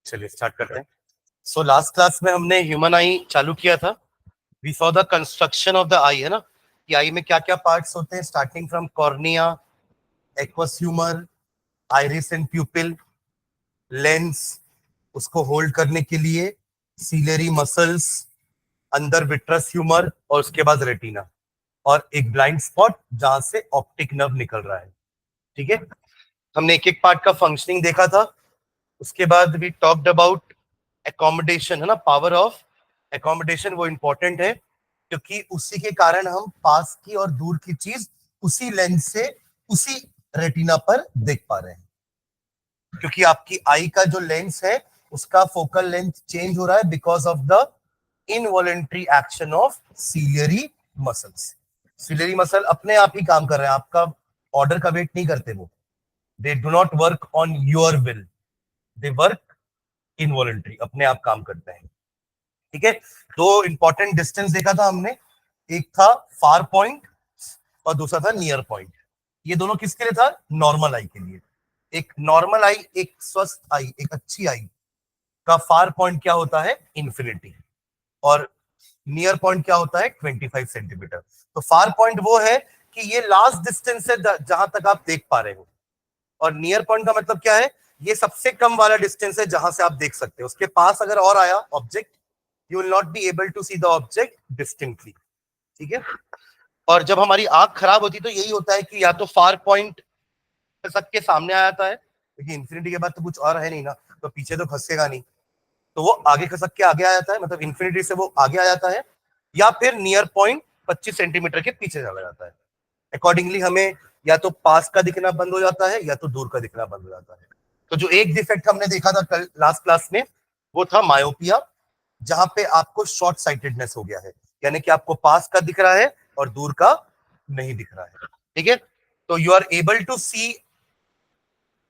चलिए स्टार्ट करते हैं। सो लास्ट क्लास में हमने ह्यूमन आई चालू किया था। We saw the construction of the eye, है ना, कि आई में क्या क्या पार्ट्स होते हैं, starting from cornea, aqueous humour, iris and प्यूपिल, lens, उसको होल्ड करने के लिए सीलरी मसल्स, अंदर विट्रस ह्यूमर और उसके बाद रेटिना और एक ब्लाइंड स्पॉट जहां से ऑप्टिक नर्व निकल रहा है। ठीक है, हमने एक एक पार्ट का फंक्शनिंग देखा था। उसके बाद वी टॉक्ड अबाउट एकोमोडेशन, है ना, पावर ऑफ एकोमोडेशन। वो इंपॉर्टेंट है क्योंकि उसी के कारण हम पास की और दूर की चीज उसी लेंस से उसी रेटिना पर देख पा रहे हैं, क्योंकि आपकी आई का जो लेंस है उसका फोकल लेंथ चेंज हो रहा है because of the involuntary action of ciliary muscles. Ciliary muscle अपने आप ही काम कर रहे हैं, आपका ऑर्डर का वेट नहीं करते वो। They do not work on your will, they work involuntary, अपने आप काम करते हैं। ठीक है, दो इंपॉर्टेंट डिस्टेंस देखा था हमने, एक था फार पॉइंट और दूसरा था नियर पॉइंट। ये दोनों किसके लिए था? नॉर्मल आई के लिए। एक नॉर्मल आई, एक स्वस्थ आई, एक अच्छी आई का फार पॉइंट क्या होता है? इन्फिनिटी। और नियर पॉइंट क्या होता है? 25 सेंटीमीटर। तो फार पॉइंट वो है कि ये लास्ट डिस्टेंस है जहां तक आप देख पा रहे हो, और नियर पॉइंट का मतलब क्या है? ये सबसे कम वाला डिस्टेंस है जहां से आप देख सकते हो। उसके पास अगर और आया object, you will not be able to see the object distinctly. ठीक है, और जब हमारी आंख खराब होती तो यही होता है कि या तो फार पॉइंट सबके सामने आ जाता है, क्योंकि इंफिनिटी के बाद तो कुछ और है नहीं ना, तो पीछे तो खसेगा नहीं, तो वो आगे खसक के आगे आ जाता है, मतलब इंफिनिटी से वो आगे आ जाता है, या फिर नियर पॉइंट 25 सेंटीमीटर के पीछे चला जाता है। अकॉर्डिंगली हमें या तो पास का दिखना बंद हो जाता है या तो दूर का दिखना बंद हो जाता है। तो जो एक डिफेक्ट हमने देखा था कल लास्ट क्लास में, वो था मायोपिया, जहां पे आपको शॉर्ट साइटेडनेस हो गया है, यानी कि आपको पास का दिख रहा है और दूर का नहीं दिख रहा है। ठीक है, तो you are able to see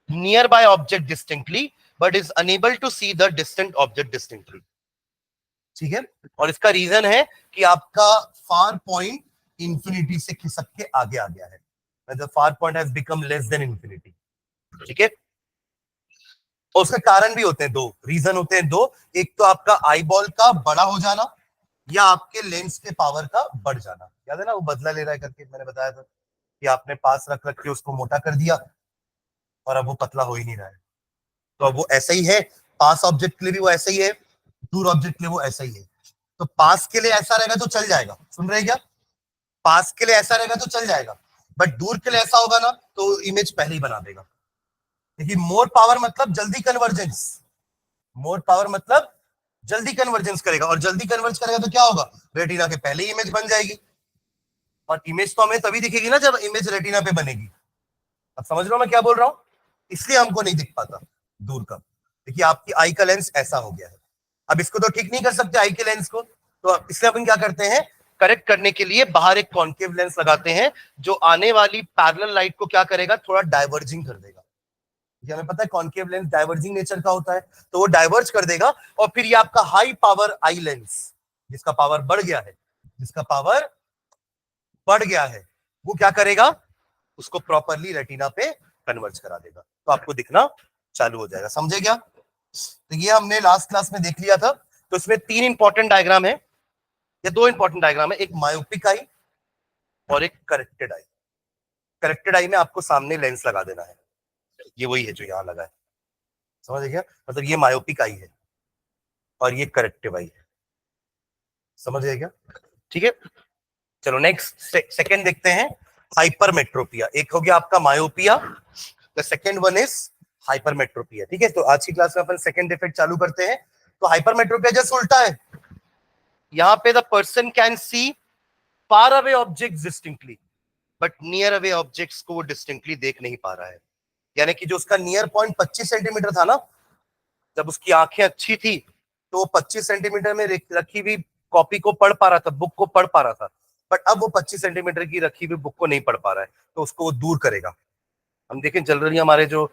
nearby object distinctly but is unable to see the distant object distinctly. ठीक है, और इसका रीजन है कि आपका फार पॉइंट इंफिनिटी से खिसक के आगे आ गया है, the far point has become less than infinity. ठीक है, और उसके कारण भी होते हैं दो, रीजन होते हैं दो। एक तो आपका आई बॉल का बड़ा हो जाना, या आपके लेंस के पावर का बढ़ जाना। याद है ना वो बदला ले रहा है करके मैंने बताया था कि आपने पास रख रख के उसको मोटा कर दिया और अब वो पतला हो ही नहीं रहा है। तो अब वो ऐसा ही है, पास ऑब्जेक्ट के लिए भी वो ऐसा ही है, दूर ऑब्जेक्ट के लिए वो ऐसा ही है। तो पास के लिए ऐसा रहेगा तो चल जाएगा, सुन रहे क्या? पास के लिए ऐसा रहेगा तो चल जाएगा, बट दूर के लिए ऐसा होगा ना तो इमेज पहले ही बना देगा। देखिए, मोर पावर मतलब जल्दी कन्वर्जेंस, मोर पावर मतलब जल्दी कन्वर्जेंस करेगा, और जल्दी कन्वर्ज करेगा तो क्या होगा? रेटिना के पहले ही इमेज बन जाएगी, और इमेज तो हमें तभी दिखेगी ना जब इमेज रेटिना पे बनेगी। अब समझ लो मैं क्या बोल रहा हूं? इसलिए हमको नहीं दिख पाता दूर का। देखिए, आपकी आई का लेंस ऐसा हो गया है, अब इसको तो ठीक नहीं कर सकते आई के लेंस को, तो इसलिए अपन क्या करते हैं, करेक्ट करने के लिए बाहर एक कॉन्केव लेंस लगाते हैं, जो आने वाली पैरेलल लाइट को क्या करेगा? थोड़ा डाइवर्जिंग कर देगा। हमें पता है कॉन्केव लेंस डाइवर्जिंग नेचर का होता है, तो वो डाइवर्ज कर देगा, और फिर ये आपका हाई पावर आई लेंस, जिसका पावर बढ़ गया है, जिसका पावर बढ़ गया है, वो क्या करेगा? उसको प्रॉपरली रेटिना पे कन्वर्ज करा देगा, तो आपको दिखना चालू हो जाएगा। समझे क्या? तो ये हमने लास्ट क्लास में देख लिया था। तो इसमें तीन इंपॉर्टेंट डायग्राम है, या दो इंपॉर्टेंट डायग्राम है, एक मायोपिक आई और एक करेक्टेड आई। करेक्टेड आई में आपको सामने लेंस लगा देना है, ये वही है जो यहां लगा है। समझ गया? मतलब ये मायोपिक आई है और ये करेक्टिव आई है। समझ गए क्या? ठीक है, चलो नेक्स्ट सेकंड देखते हैं, हाइपरमेट्रोपिया। एक हो गया आपका myopia, the second one is hypermetropia. ठीक है, तो आज की क्लास में अपन सेकंड डिफेक्ट चालू करते हैं। तो हाइपरमेट्रोपिया जस्ट उल्टा है, यहां पे the person can see far away objects distinctly, but near away objects को वो डिस्टिंक्टली देख नहीं पा रहा है। यानी कि जो उसका नियर पॉइंट 25 सेंटीमीटर था ना, जब उसकी आंखें अच्छी थी तो वो 25 सेंटीमीटर में रखी हुई कॉपी को पढ़ पा रहा था, बुक को पढ़ पा रहा था, बट अब वो 25 सेंटीमीटर की रखी हुई बुक को नहीं पढ़ पा रहा है, तो उसको वो दूर करेगा। हम देखें जनरली हमारे जो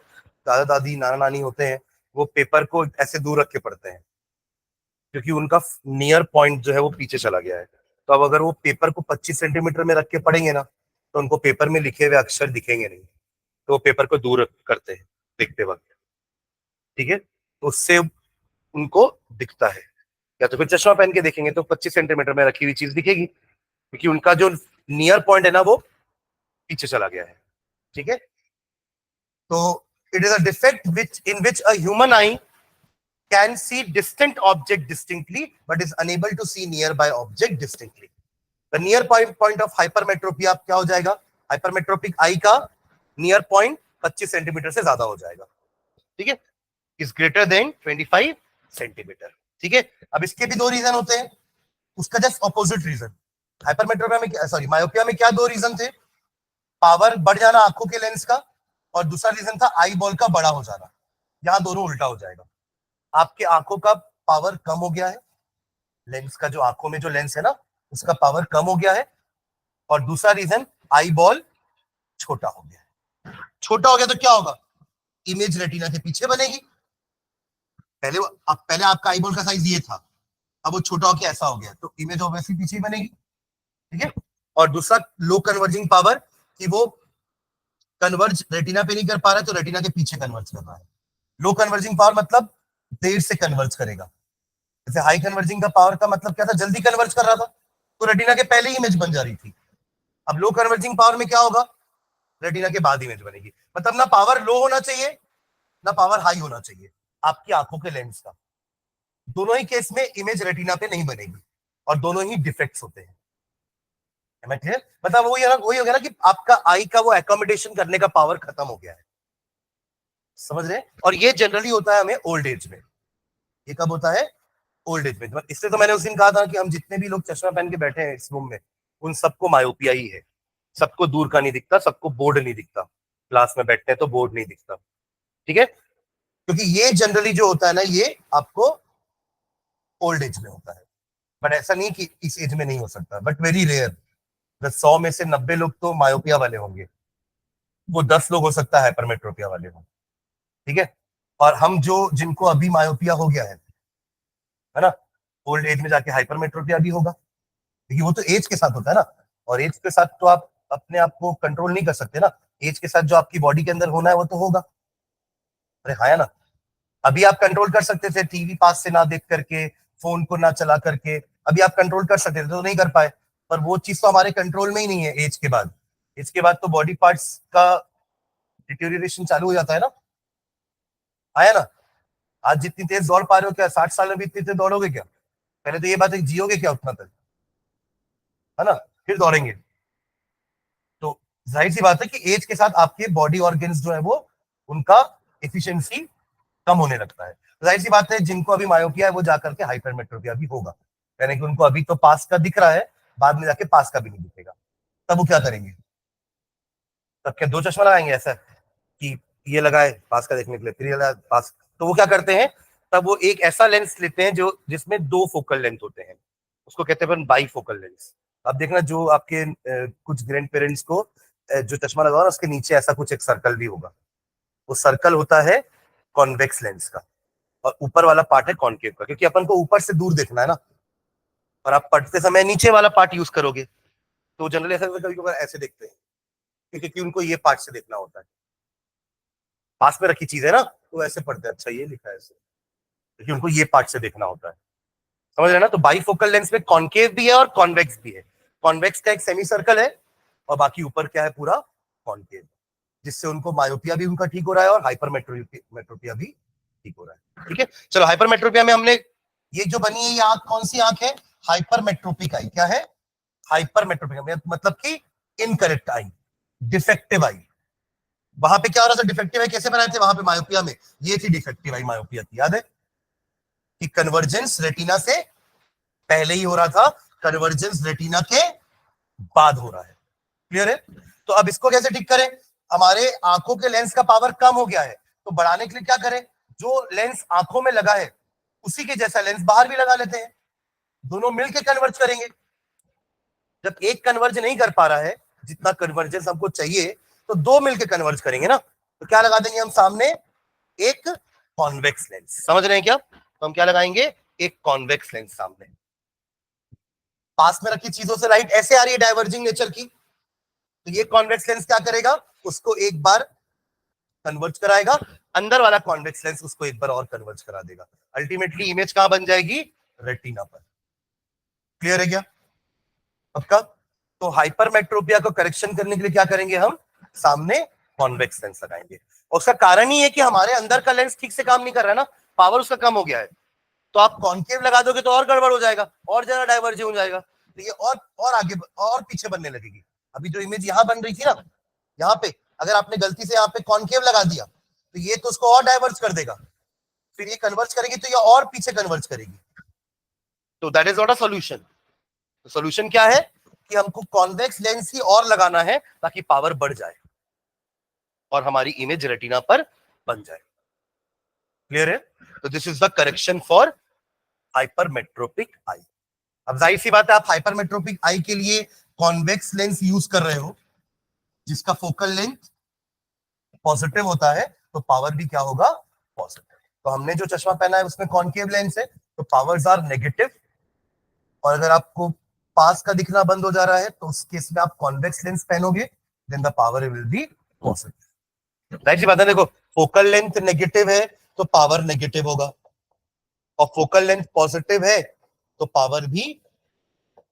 दादा दादी नाना नानी होते हैं, वो पेपर को ऐसे दूर रख के पढ़ते हैं, क्योंकि उनका नियर पॉइंट जो है वो पीछे चला गया है। तो अब अगर वो पेपर को 25 सेंटीमीटर में रख के पढ़ेंगे ना, तो उनको पेपर में लिखे हुए अक्षर दिखेंगे नहीं, तो वो पेपर को दूर करते हैं देखते वक्त। ठीक है, तो उससे उनको दिखता है, या तो फिर चश्मा पहन के देखेंगे तो 25 सेंटीमीटर में रखी हुई चीज दिखेगी, क्योंकि उनका जो नियर पॉइंट है ना वो पीछे चला गया है। ठीक है, तो it is a defect which in which a human I can see distant object distinctly but is unable to see nearby object distinctly. The near point of hypermetropia क्या हो जाएगा? Hypermetropic eye का near point 25 सेंटीमीटर से ज्यादा हो जाएगा। ठीक है, is greater than 25 सेंटीमीटर। ठीक है, अब इसके भी दो रीजन होते हैं, उसका जस्ट ऑपोजिट रीजन। हाइपरमेट्रोपिया में, सॉरी मायोपिया में क्या दो रीजन थे? पावर बढ़ जाना आंखों के लेंस का, और दूसरा रीजन था आई बॉल का बड़ा हो जाना। यहां दोनों उल्टा हो जाएगा, आपके आंखों का पावर कम हो गया है, लेंस का जो आंखों में जो लेंस है ना उसका पावर कम हो गया है, और दूसरा रीजन आई बॉल छोटा हो गया है। छोटा हो गया तो क्या होगा? इमेज रेटिना के पीछे बनेगी। पहले आपका आई बॉल का साइज ये था, अब वो छोटा होकर ऐसा हो गया, तो इमेज ऑब्वियसली पीछे ही बनेगी। ठीक है, और दूसरा लो कन्वर्जिंग पावर, कि वो कन्वर्ज रेटिना पे नहीं कर पा रहा है तो रेटिना के पीछे कन्वर्ज कर रहा है। लो कन्वर्जिंग पावर मतलब देर से कन्वर्ज करेगा। जैसे हाई कन्वर्जिंग का पावर का मतलब क्या था? जल्दी कन्वर्ज कर रहा था तो रेटिना के पहले ही इमेज बन जा रही थी। अब लो कन्वर्जिंग पावर में क्या होगा? रेटिना के बाद इमेज बनेगी। मतलब ना पावर लो होना चाहिए ना पावर हाई होना चाहिए आपकी आंखों के लेंस का। दोनों ही केस में इमेज रेटिना पे नहीं बनेगी और दोनों ही डिफेक्ट्स होते हैं। मतलब वही हो गया ना कि आपका आई का वो एकोमोडेशन करने का पावर खत्म हो गया है। समझ रहे? और ये जनरली होता है हमें ओल्ड एज में। ये कब होता है? ओल्ड एज में। इसलिए तो मैंने उस दिन कहा था कि हम जितने भी लोग चश्मा पहन के बैठे हैं इस रूम में, उन सबको मायोपिया ही है। सबको दूर का नहीं दिखता, सबको बोर्ड नहीं दिखता, क्लास में बैठते हैं तो बोर्ड नहीं दिखता। ठीक है, क्योंकि ये जनरली जो होता है ना ये आपको ओल्ड एज में होता है। बट ऐसा नहीं कि इस एज में नहीं हो सकता, बट वेरी रेयर। 100 में से 90 लोग तो मायोपिया वाले होंगे, वो 10 लोग हो सकता है हाइपरमेट्रोपिया वाले हों। ठीक है, और हम जो जिनको अभी मायोपिया हो गया है ना, ओल्ड एज में जाके हाइपरमेट्रोपिया भी होगा, क्योंकि वो तो एज के साथ होता है ना, और एज के साथ तो आप अपने आप को कंट्रोल नहीं कर सकते ना। एज के साथ जो आपकी बॉडी के अंदर होना है वो तो होगा। अरे हाँ, ना अभी आप कंट्रोल कर सकते थे टीवी पास से ना देख करके, फोन को ना चला करके, अभी आप कंट्रोल कर सकते थे तो नहीं कर पाए। पर वो चीज तो हमारे कंट्रोल में ही नहीं है। एज के बाद, एज के बाद तो बॉडी पार्ट्स का डिटेरियोरेशन चालू हो जाता है ना। आया ना? आज जितनी तेज दौड़ पा रहे हो, क्या 60 साल में भी इतनी तेज दौड़ोगे क्या? पहले तो ये बात है, जियोगे क्या उतना तक, है ना? फिर दौड़ेंगे। तो जाहिर सी बात है कि एज के साथ आपके बॉडी ऑर्गन्स जो है वो उनका एफिशिएंसी कम होने लगता है। तो जाहिर सी बात है जिनको अभी मायोपिया है वो जाकर के हाइपरमेट्रोपिया भी होगा, यानी कि उनको अभी तो पास का दिख रहा है, बाद में जाके पास का भी नहीं दिखेगा। तब वो क्या करेंगे? तब क्या दो चश्मा लगाएंगे ऐसा कि ये लगाए पास का देखने के लिए, फिर ये लगाए पास? तो वो क्या करते हैं, तब वो एक ऐसा लेंस लेते हैं जो जिसमें दो फोकल लेंथ होते हैं, उसको कहते हैं बाई फोकल लेंस। अब देखना जो आपके कुछ ग्रैंड पेरेंट्स को जो चश्मा लगा ना उसके नीचे ऐसा कुछ एक सर्कल भी होगा, वो सर्कल होता है कॉन्वेक्स लेंस का, और ऊपर वाला पार्ट है कॉनकेव का, क्योंकि अपन को ऊपर से दूर देखना है ना, और आप पढ़ते समय नीचे वाला पार्ट यूज करोगे तो जनरली ऐसा कभी कभी ऐसे देखते हैं, क्योंकि उनको ये पार्ट से देखना होता है। पास में रखी चीज है ना तो ऐसे पढ़ते हैं, अच्छा ये लिखा है ऐसे, क्योंकि उनको ये पार्ट से देखना होता है। समझ रहे ना? तो बाईफोकल लेंस में कॉनकेव भी है और कॉन्वेक्स भी है। कॉन्वेक्स का एक सेमी सर्कल है और बाकी ऊपर क्या है, पूरा कॉनकेव, जिससे उनको मायोपिया भी उनका ठीक हो रहा है और हाइपरमेट्रोपिया भी ठीक हो रहा है। ठीक है, चलो हाइपरमेट्रोपिया में हमने ये जो बनी है ये आंख कौन सी आंख है? हाइपरमेट्रोपिक आई। क्या है? हाइपरमेट्रोपिक मतलब कि इनकरेक्ट आई, डिफेक्टिव आई। वहां पे क्या हो रहा था? डिफेक्टिव आई कैसे बनाए थे वहां पे मायोपिया में? ये थी डिफेक्टिव आई मायोपिया की, याद है कि कन्वर्जेंस रेटिना से पहले ही हो रहा था, कन्वर्जेंस रेटिना के बाद हो रहा है। क्लियर है? तो अब इसको कैसे ठीक करें? हमारे आंखों के लेंस का पावर कम हो गया है, तो बढ़ाने के लिए क्या करें? जो लेंस आंखों में लगा है उसी के जैसा लेंस बाहर भी लगा लेते हैं, दोनों मिलके कन्वर्ज करेंगे। जब एक कन्वर्ज नहीं कर पा रहा है जितना कन्वर्जेंस हमको चाहिए, तो दो मिलके कन्वर्ज करेंगे ना। तो क्या लगा देंगे हम सामने? एक कॉन्वेक्स लेंस। समझ रहे हैं क्या? तो हम क्या लगाएंगे? एक कॉन्वेक्स लेंस सामने। पास में रखी चीजों से लाइट ऐसे आ रही है डाइवर्जिंग नेचर की, तो ये कॉन्वेक्स लेंस क्या करेगा? उसको एक बार कन्वर्ज कराएगा, अंदर वाला कॉन्वेक्स लेंस उसको एक बार और कन्वर्ज करा देगा, अल्टीमेटली इमेज कहां बन जाएगी, रेटिना पर। क्लियर है क्या आपका? तो हाइपरमेट्रोपिया को करेक्शन करने के लिए क्या करेंगे हम, सामने कॉन्वेक्स लेंस लगाएंगे। और उसका कारण ही है कि हमारे अंदर का लेंस ठीक से काम नहीं कर रहा है ना, पावर उसका कम हो गया है। तो आप कॉन्केव लगा दोगे तो और गड़बड़ हो जाएगा, और ज्यादा डाइवर्जिंग हो जाएगा, तो ये और आगे और पीछे बनने लगेगी। अभी जो इमेज यहां बन रही थी ना, यहाँ पे अगर आपने गलती से यहाँ पे कॉन्केव लगा दिया तो ये तो उसको और डाइवर्ज कर देगा, फिर ये कन्वर्ज करेगी तो ये और पीछे कन्वर्ज करेगी। तो that is not a solution. तो सोल्यूशन क्या है कि हमको कॉन्वेक्स लेंस ही और लगाना है ताकि पावर बढ़ जाए और हमारी इमेज रेटिना पर बन जाए। क्लियर है? तो this is the correction for hypermetropic eye. अब जाहिर सी बात है, आप हाइपरमेट्रोपिक आई के लिए कॉन्वेक्स लेंस यूज कर रहे हो जिसका फोकल लेंथ पॉजिटिव होता है, तो पावर भी क्या होगा, पॉजिटिव। तो हमने जो चश्मा पहना है उसमें कॉन्केव लेंस है, तो पावर्स आर नेगेटिव। और अगर आपको पास का दिखना बंद हो जा रहा है तो उस केस में आप कॉन्वेक्स लेंस पहनोगे, then the power will be positive. Right सी बात है। देखो, फोकल लेंथ नेगेटिव है तो पावर नेगेटिव होगा, और फोकल लेंथ पॉजिटिव है तो पावर भी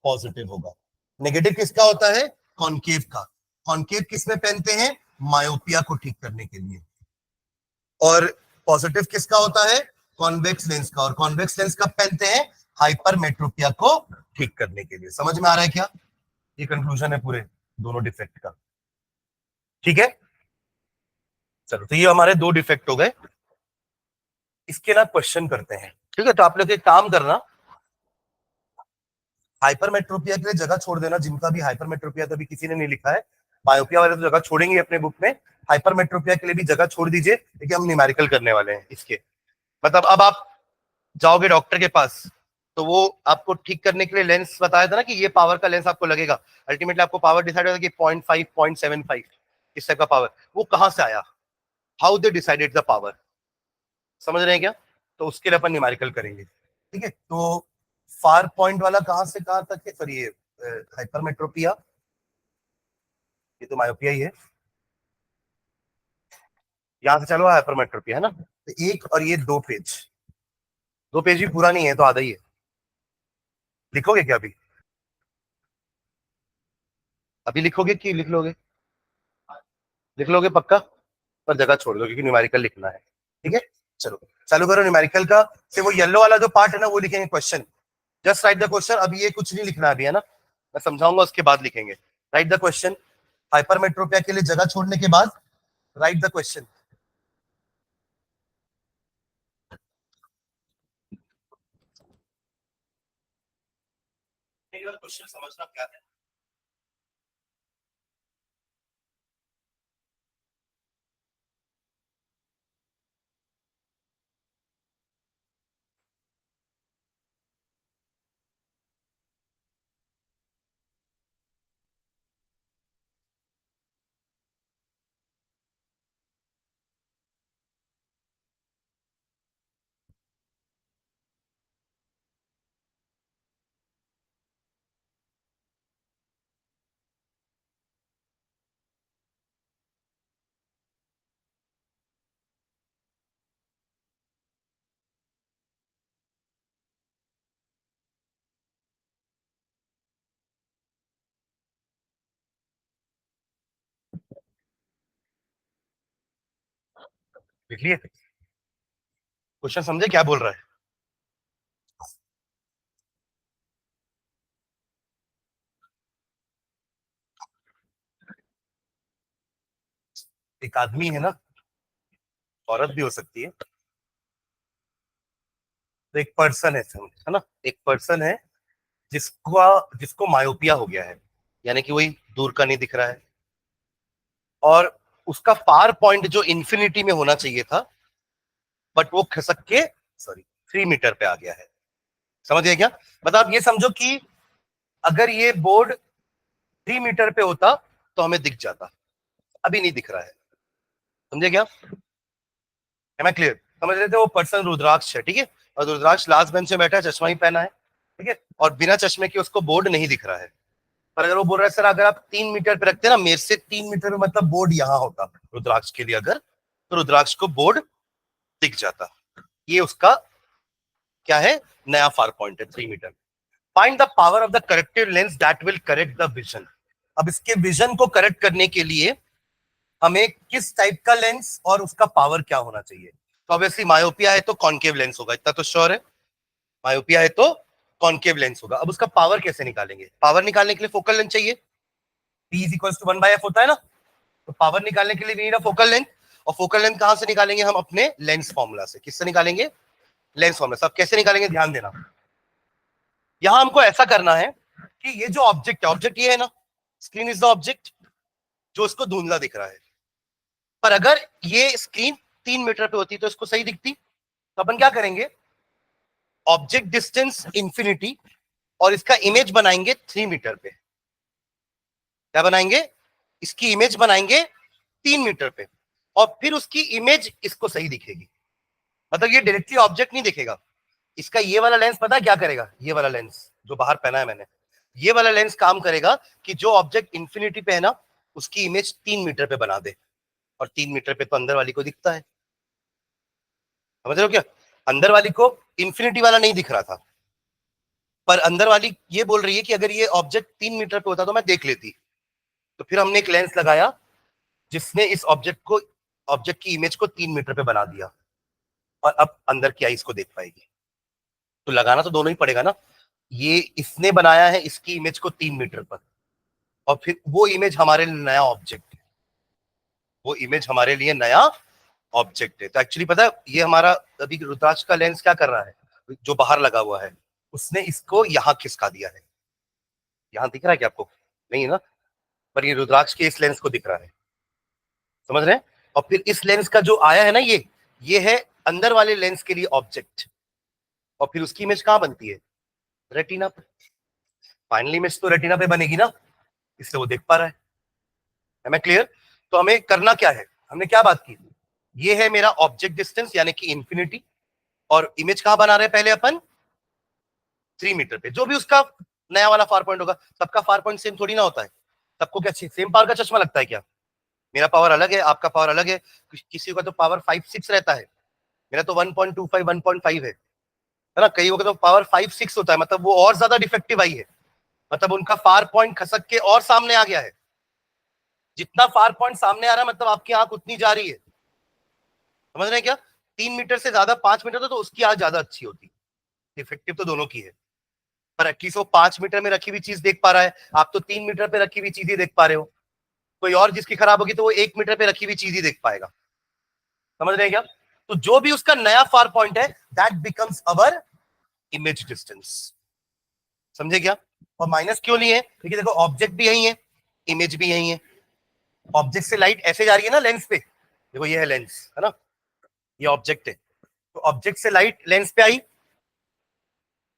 पॉजिटिव होगा। नेगेटिव किसका होता है, कॉन्केव का। कॉन्केव किसमें पहनते हैं, मायोपिया को ठीक करने के लिए। और पॉजिटिव किसका होता है, कॉन्वेक्स लेंस का। और कॉन्वेक्स लेंस कब पहनते हैं, हाइपरमेट्रोपिया को ठीक करने के लिए। समझ में आ रहा है क्या? ये कंक्लूजन है पूरे दोनों डिफेक्ट का। ठीक है, चलो, तो ये हमारे दो डिफेक्ट हो गए। इसके ना क्वेश्चन करते हैं, ठीक है? तो आप लोग एक काम करना, हाइपरमेट्रोपिया के लिए जगह छोड़ देना, जिनका भी हाइपरमेट्रोपिया तो अभी किसी ने नहीं लिखा है, मायोपिया वाले तो जगह छोड़ेंगे अपने बुक में, हाइपरमेट्रोपिया के लिए भी जगह छोड़ दीजिए, क्योंकि हम न्यूमेरिकल करने वाले हैं इसके। मतलब अब आप जाओगे डॉक्टर के पास तो वो आपको ठीक करने के लिए लेंस बताया था ना कि ये पावर का लेंस आपको लगेगा। अल्टीमेटली आपको पावर डिसाइड होगा कि 0.5 0.75 इस टाइप का पावर, वो कहां से आया, how they decided the power. समझ रहे हैं क्या? तो उसके लिए अपन न्यूमेरिकल करेंगे। ठीक है, तो फार पॉइंट वाला कहां से कहां तक है, सॉरी, ये हाइपरमेट्रोपिया, ये तो मायोपिया ही है। यहां से चलो हाइपरमेट्रोपिया है ना, तो एक और ये दो पेज भी पूरा नहीं है तो आधा ही है। लिखोगे क्या अभी, अभी लिखोगे कि लिख लोगे, लिख लोगे पक्का, पर जगह छोड़ दो क्योंकि न्यूमेरिकल लिखना है। ठीक है, चलो चालू करो न्यूमेरिकल का। फिर वो येलो वाला जो पार्ट है ना वो लिखेंगे question, just right the question. अभी ये कुछ नहीं लिखना अभी, है ना, मैं समझाऊंगा उसके बाद लिखेंगे। राइट द क्वेश्चन, हाइपरमेट्रोपिया के लिए जगह छोड़ने के बाद राइट द क्वेश्चन। क्वेश्चन समझना क्या है, लिख लिए? क्वेश्चन समझे क्या बोल रहा है? एक आदमी है ना, औरत भी हो सकती है, तो एक पर्सन है ना, एक पर्सन है जिसको जिसको मायोपिया हो गया है, यानी कि वही दूर का नहीं दिख रहा है, और उसका फार पॉइंट जो इंफिनिटी में होना चाहिए था, बट वो खसक के, सॉरी, 3 मीटर पे आ गया है। समझ गए क्या? मतलब आप ये समझो कि अगर ये बोर्ड 3 मीटर पे होता तो हमें दिख जाता, अभी नहीं दिख रहा है। समझे क्या? है मैं क्लियर? समझ रहे थे? वो पर्सन रुद्राक्ष है, ठीक है, और रुद्राक्ष लास्ट बेंच में बैठा है, चश्मा ही पहना है, ठीक है, और बिना चश्मे के उसको बोर्ड नहीं दिख रहा है। पर अगर वो बोल रहा है सर अगर आप 3 मीटर पे रखते ना, मेरे से 3 मीटर में, मतलब बोर्ड यहाँ होता रुद्राक्ष के लिए, अगर तो रुद्राक्ष को बोर्ड दिख जाता। ये उसका क्या है, नया फार पॉइंट है 3 metre. Find the power of the corrective lens that will correct the vision. अब इसके विजन को करेक्ट करने के लिए हमें किस टाइप का लेंस और उसका पावर क्या होना चाहिए। तो ऑब्वियसली मायोपिया है तो कॉन्केव लेंस होगा, इतना तो श्योर है। मायोपिया है तो कॉन्केव लेंस होगा। अब उसका पावर कैसे निकालेंगे? पावर निकालने के लिए फोकल लेंथ चाहिए, P is equal to 1/f होता है ना। तो पावर निकालने के लिए we need a focal length. और फोकल लेंथ कहां से निकालेंगे? हम अपने लेंस फॉर्मूला से। किससे निकालेंगे? लेंस फॉर्मूला से। अब कैसे निकालेंगे ध्यान देना। यहां हमको ऐसा करना है कि ये जो ऑब्जेक्ट है, ऑब्जेक्ट ये है ना, स्क्रीन इज द ऑब्जेक्ट जो इसको धुंधला दिख रहा है। पर अगर ये स्क्रीन 3 मीटर पे होती तो इसको सही दिखती। तो अपन क्या करेंगे, ऑब्जेक्ट डिस्टेंस इंफिनिटी और इसका इमेज बनाएंगे 3 मीटर पे। क्या बनाएंगे? इसकी इमेज बनाएंगे 3 मीटर पे और फिर उसकी इमेज इसको सही दिखेगी। मतलब ये डायरेक्टली ऑब्जेक्ट नहीं दिखेगा। इसका ये वाला लेंस पता है क्या करेगा? ये वाला लेंस जो बाहर पहना है मैंने, ये वाला लेंस काम करेगा कि जो ऑब्जेक्ट इंफिनिटी पे है ना, उसकी इमेज 3 मीटर पे बना दे। और 3 मीटर पे तो अंदर वाली को दिखता है। समझ रहे हो क्या? अंदर वाली को इंफिनिटी वाला नहीं दिख रहा था, पर अंदर वाली ये बोल रही है कि अगर ये ऑब्जेक्ट 3 मीटर पे होता तो मैं देख लेती। तो फिर हमने एक लेंस लगाया जिसने इस ऑब्जेक्ट की इमेज को 3 मीटर पे बना दिया और अब अंदर की आई इसको देख पाएगी। तो लगाना तो दोनों ही पड़ेगा ना। ये इसने बनाया है इसकी इमेज को 3 मीटर पर और फिर वो इमेज हमारे लिए नया ऑब्जेक्ट है। वो इमेज हमारे लिए नया ऑब्जेक्ट है। तो एक्चुअली पता है ये हमारा अभी रुद्राक्ष का लेंस क्या कर रहा है, जो बाहर लगा हुआ है उसने इसको यहां खिसका दिया है। यहां दिख रहा है क्या आपको? नहीं है ना, पर ये रुद्राक्ष के इस लेंस को दिख रहा है। समझ रहे हैं? और फिर इस लेंस का जो आया है ना, ये है अंदर वाले लेंस के लिए ऑब्जेक्ट। और फिर उसकी इमेज कहां बनती है? रेटिना पे। फाइनली इमेज तो रेटिना पे बनेगी ना, इसलिए वो देख पा रहा है। मैं क्लियर? तो हमें करना क्या है, हमने क्या बात की, ये है मेरा ऑब्जेक्ट डिस्टेंस यानी कि इंफिनिटी, और इमेज कहां बना रहे हैं पहले अपन? 3 मीटर पे। जो भी उसका नया वाला फार पॉइंट होगा, सबका फार पॉइंट सेम थोड़ी ना होता है। सबको क्या सेम पावर का चश्मा लगता है क्या? मेरा पावर अलग है, आपका पावर अलग है। किसी का तो पावर 5-6 रहता है, मेरा तो 1.25 1.5 है ना। कई वक्त तो पावर 5-6 होता है, मतलब वो और ज्यादा डिफेक्टिव आई है। मतलब उनका फार पॉइंट खसक के और सामने आ गया है। जितना फार पॉइंट सामने आ रहा है मतलब आपकी आंख उतनी जा रही है। समझ रहे हैं क्या? 3 मीटर से ज्यादा 5 मीटर तो उसकी आंख ज्यादा अच्छी होती। इफेक्टिव तो दोनों की है, पर एटलीस्ट वो 5 मीटर में रखी हुई चीज देख पा रहा है। आप तो 3 मीटर पे रखी हुई चीज ही देख पा रहे हो। कोई और जिसकी खराब होगी तो वो 1 मीटर पे रखी हुई चीज ही देख पाएगा। समझ रहे हैं क्या? तो जो भी उसका नया फार पॉइंट है that becomes our image distance. समझे क्या? और माइनस क्यों लिए? क्योंकि देखो ऑब्जेक्ट भी यही है, इमेज भी यही है। ऑब्जेक्ट से लाइट ऐसे जा रही है ना लेंस पे, देखो ये है लेंस, है ना, ये ऑब्जेक्ट है। तो ऑब्जेक्ट से लाइट लेंस पे आई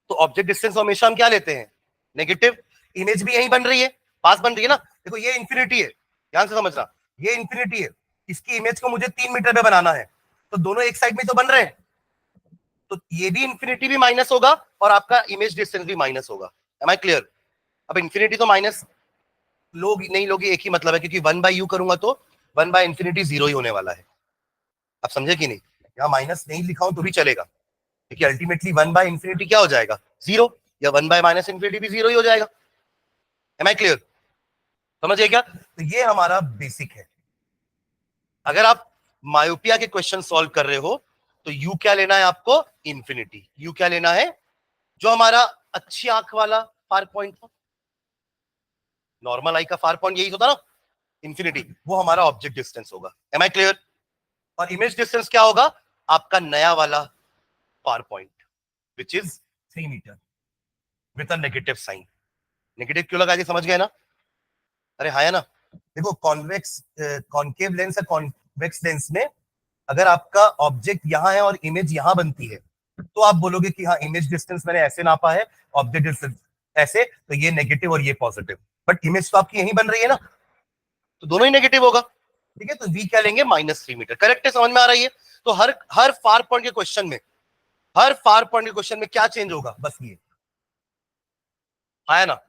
तो ऑब्जेक्ट डिस्टेंस हमेशा हम क्या लेते हैं? नेगेटिव। इमेज भी यही बन रही है, पास बन रही है ना। देखो ये इंफिनिटी है, ध्यान से समझना, ये इंफिनिटी है। इसकी इमेज को मुझे 3 मीटर पे बनाना है, तो दोनों एक साइड में तो बन रहे हैं। तो ये भी इंफिनिटी भी माइनस होगा और आपका इमेज डिस्टेंस भी माइनस होगा। Am I clear? अब इंफिनिटी तो माइनस लोग नहीं लोगे एक ही मतलब है, क्योंकि 1/u करूंगा तो 1/इंफिनिटी 0 ही होने वाला है। आप समझे कि नहीं? यहाँ माइनस नहीं लिखा हूं तो भी चलेगा, क्योंकि अल्टीमेटली 1/इंफिनिटी क्या हो जाएगा? 0, या 1/-इंफिनिटी भी 0 ही हो जाएगा। Am I clear? समझिए क्या? तो ये हमारा बेसिक है। अगर आप मायोपिया के क्वेश्चन सॉल्व कर रहे हो तो यू क्या लेना है आपको? इंफिनिटी। यू क्या लेना है? जो हमारा अच्छी आंख वाला फार पॉइंट था, नॉर्मल आई का फार पॉइंट यही होता ना, इंफिनिटी, वो हमारा ऑब्जेक्ट डिस्टेंस होगा। Am I clear? और इमेज डिस्टेंस क्या होगा? आपका नया वाला far point which is 3 metre with a negative sign. Negative क्यों लगा? समझ गए ना? अरे हाँ है ना। देखो कॉन्वेक्स कॉन्केव लेंस या कॉन्वेक्स लेंस में अगर आपका ऑब्जेक्ट यहां है और इमेज यहां बनती है तो आप बोलोगे कि हाँ इमेज डिस्टेंस मैंने ऐसे नापा है, ऑब्जेक्ट डिस्टेंस ऐसे, तो ये नेगेटिव और ये पॉजिटिव। बट इमेज तो आपकी यहीं बन रही है ना, तो दोनों ही नेगेटिव होगा। ठीक है, तो वी क्या लेंगे? -3 मीटर। करेक्ट है? समझ में आ रही है? तो हर हर फार पॉइंट के क्वेश्चन में, हर फार पॉइंट के क्वेश्चन में क्या चेंज होगा? बस ये आया ना।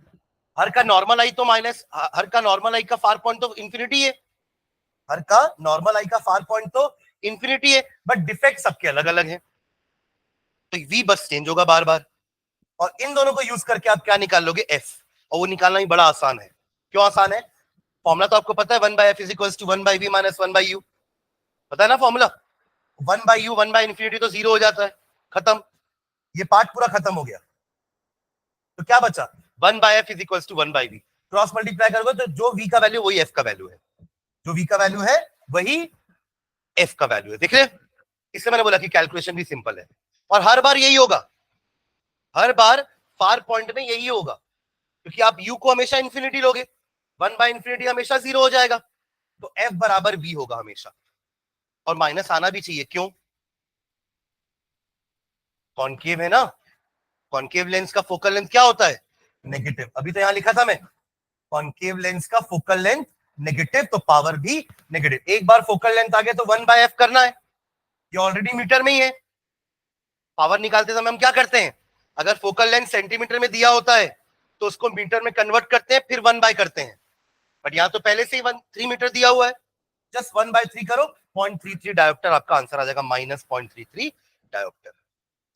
हर का नॉर्मल आई तो माइनस, हर का नॉर्मल आई का फार पॉइंट तो इंफिनिटी है। हर का नॉर्मल आई का फार पॉइंट तो इंफिनिटी है, बट डिफेक्ट सबके अलग अलग है, तो v बस चेंज होगा बार बार, और इन दोनों को यूज करके आप क्या निकाल लोगे, f, और वो निकालना भी बड़ा आसान है। क्यों आसान है? फॉर्मूला तो आपको पता है, 1/f is equal to 1/v minus 1/u, पता है ना फॉर्मूला? 1/u 1/इंफिनिटी तो जीरो हो जाता है, खत्म, ये पार्ट पूरा खत्म हो गया। तो क्या बचा, 1/f is equal to 1/v, cross multiply करोगे तो जो v का वैल्यू वही f का वैल्यू है, जो v का वैल्यू है वही f का वैल्यू है, देख रहे? इसलिए मैंने बोला कि कैलकुलेशन भी सिंपल है, और हर बार यही होगा, हर बार फार पॉइंट में यही होगा, क्योंकि आप u को हमेशा इंफिनिटी लोगे, 1/इंफिनिटी हमेशा जीरो हो जाएगा, तो f बराबर v होगा हमेशा, और माइनस आना भी चाहिए, क्यों? कॉन्केव है ना, कॉन्केव लेंस का फोकल लेंथ क्या होता है, नेगेटिव, अभी तो यहां लिखा था मैं, कॉन्केव लेंस का फोकल लेंथ नेगेटिव, तो पावर भी नेगेटिव। एक बार फोकल लेंथ आ गया तो 1/f करना है, ये ऑलरेडी मीटर में ही है। पावर निकालते समय हम क्या करते हैं, अगर फोकल लेंथ सेंटीमीटर में दिया होता है तो उसको मीटर में कन्वर्ट करते हैं, फिर 1/, करते हैं, बट यहां तो पहले से ही 3 मीटर दिया हुआ है, जस्ट 1/3 करो, 0.33 डायोप्टर आपका आंसर आ जाएगा, माइनस 0.33 डायोप्टर।